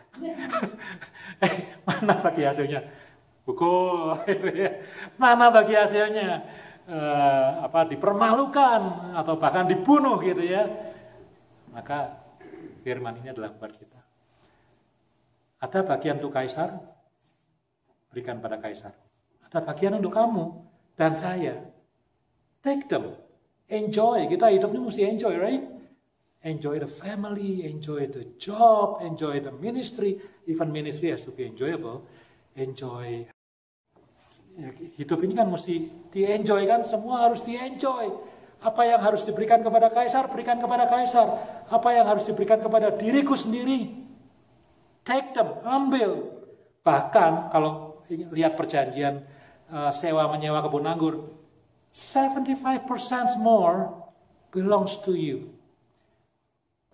Mana bagi hasilnya? Pukul. Mana bagi hasilnya? Dipermalukan, atau bahkan dibunuh gitu ya. Maka firman ini adalah buat kita. Ada bagian untuk kaisar, berikan pada kaisar. Ada bagian untuk kamu dan saya. Take them. Enjoy. Kita hidupnya mesti enjoy, right? Enjoy the family, enjoy the job, enjoy the ministry. Even ministry has to be enjoyable. Enjoy. Hidup ini kan mesti di-enjoy kan, semua harus di-enjoy. Apa yang harus diberikan kepada kaisar, berikan kepada kaisar. Apa yang harus diberikan kepada diriku sendiri, take them, ambil. Bahkan kalau lihat perjanjian sewa menyewa kebun anggur, 75% more belongs to you.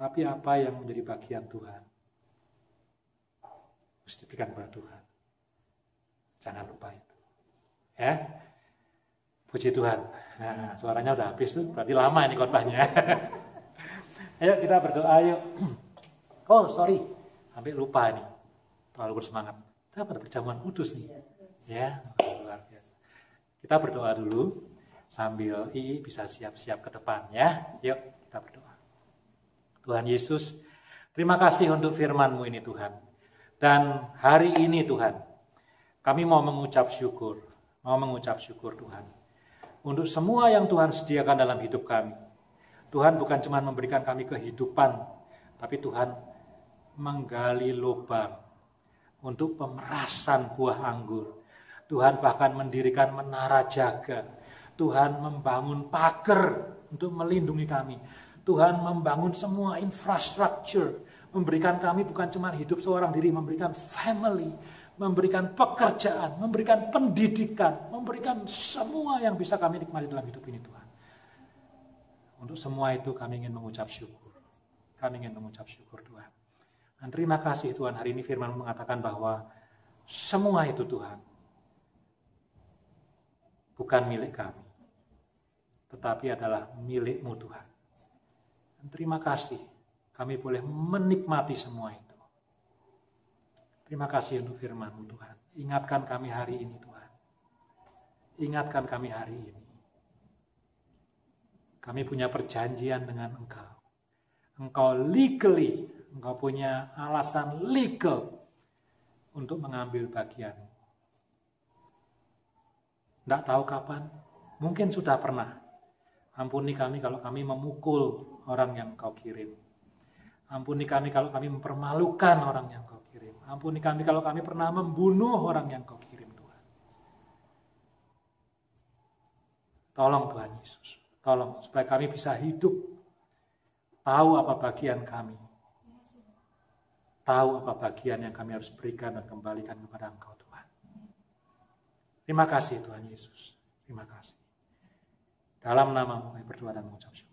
Tapi apa yang menjadi bagian Tuhan, mesti diberikan kepada Tuhan. Jangan lupa itu. Ya, puji Tuhan. Nah, suaranya udah habis tuh, berarti lama ini khotbahnya. Ayo kita berdoa, ayo. Oh sorry, sampai lupa nih, terlalu bersemangat. Kita pada perjamuan kudus nih, ya, luar biasa. Kita berdoa dulu sambil Ii bisa siap-siap ke depan ya. Yuk kita berdoa. Tuhan Yesus, terima kasih untuk firman-Mu ini Tuhan. Dan hari ini Tuhan, kami mau mengucap syukur Tuhan. Untuk semua yang Tuhan sediakan dalam hidup kami. Tuhan bukan cuma memberikan kami kehidupan, tapi Tuhan menggali lubang untuk pemerasan buah anggur. Tuhan bahkan mendirikan menara jaga. Tuhan membangun pagar untuk melindungi kami. Tuhan membangun semua infrastruktur, memberikan kami bukan cuma hidup seorang diri, memberikan family, memberikan pekerjaan, memberikan pendidikan, memberikan semua yang bisa kami nikmati dalam hidup ini Tuhan. Untuk semua itu kami ingin mengucap syukur. Kami ingin mengucap syukur Tuhan. Dan terima kasih Tuhan, hari ini firman mengatakan bahwa semua itu Tuhan bukan milik kami, tetapi adalah milik-Mu Tuhan. Dan terima kasih kami boleh menikmati semua itu. Terima kasih untuk firman-Mu Tuhan. Ingatkan kami hari ini Tuhan. Ingatkan kami hari ini. Kami punya perjanjian dengan Engkau. Engkau legally, Engkau punya alasan legal untuk mengambil bagian. Tidak tahu kapan, mungkin sudah pernah. Ampuni kami kalau kami memukul orang yang Kau kirim. Ampuni kami kalau kami mempermalukan orang yang Kau kirim. Ampuni kami kalau kami pernah membunuh orang yang Kau kirim Tuhan. Tolong Tuhan Yesus. Tolong supaya kami bisa hidup. Tahu apa bagian kami. Tahu apa bagian yang kami harus berikan dan kembalikan kepada Engkau Tuhan. Terima kasih Tuhan Yesus. Terima kasih. Dalam nama-Mu kami berdoa dan mengucap syukur.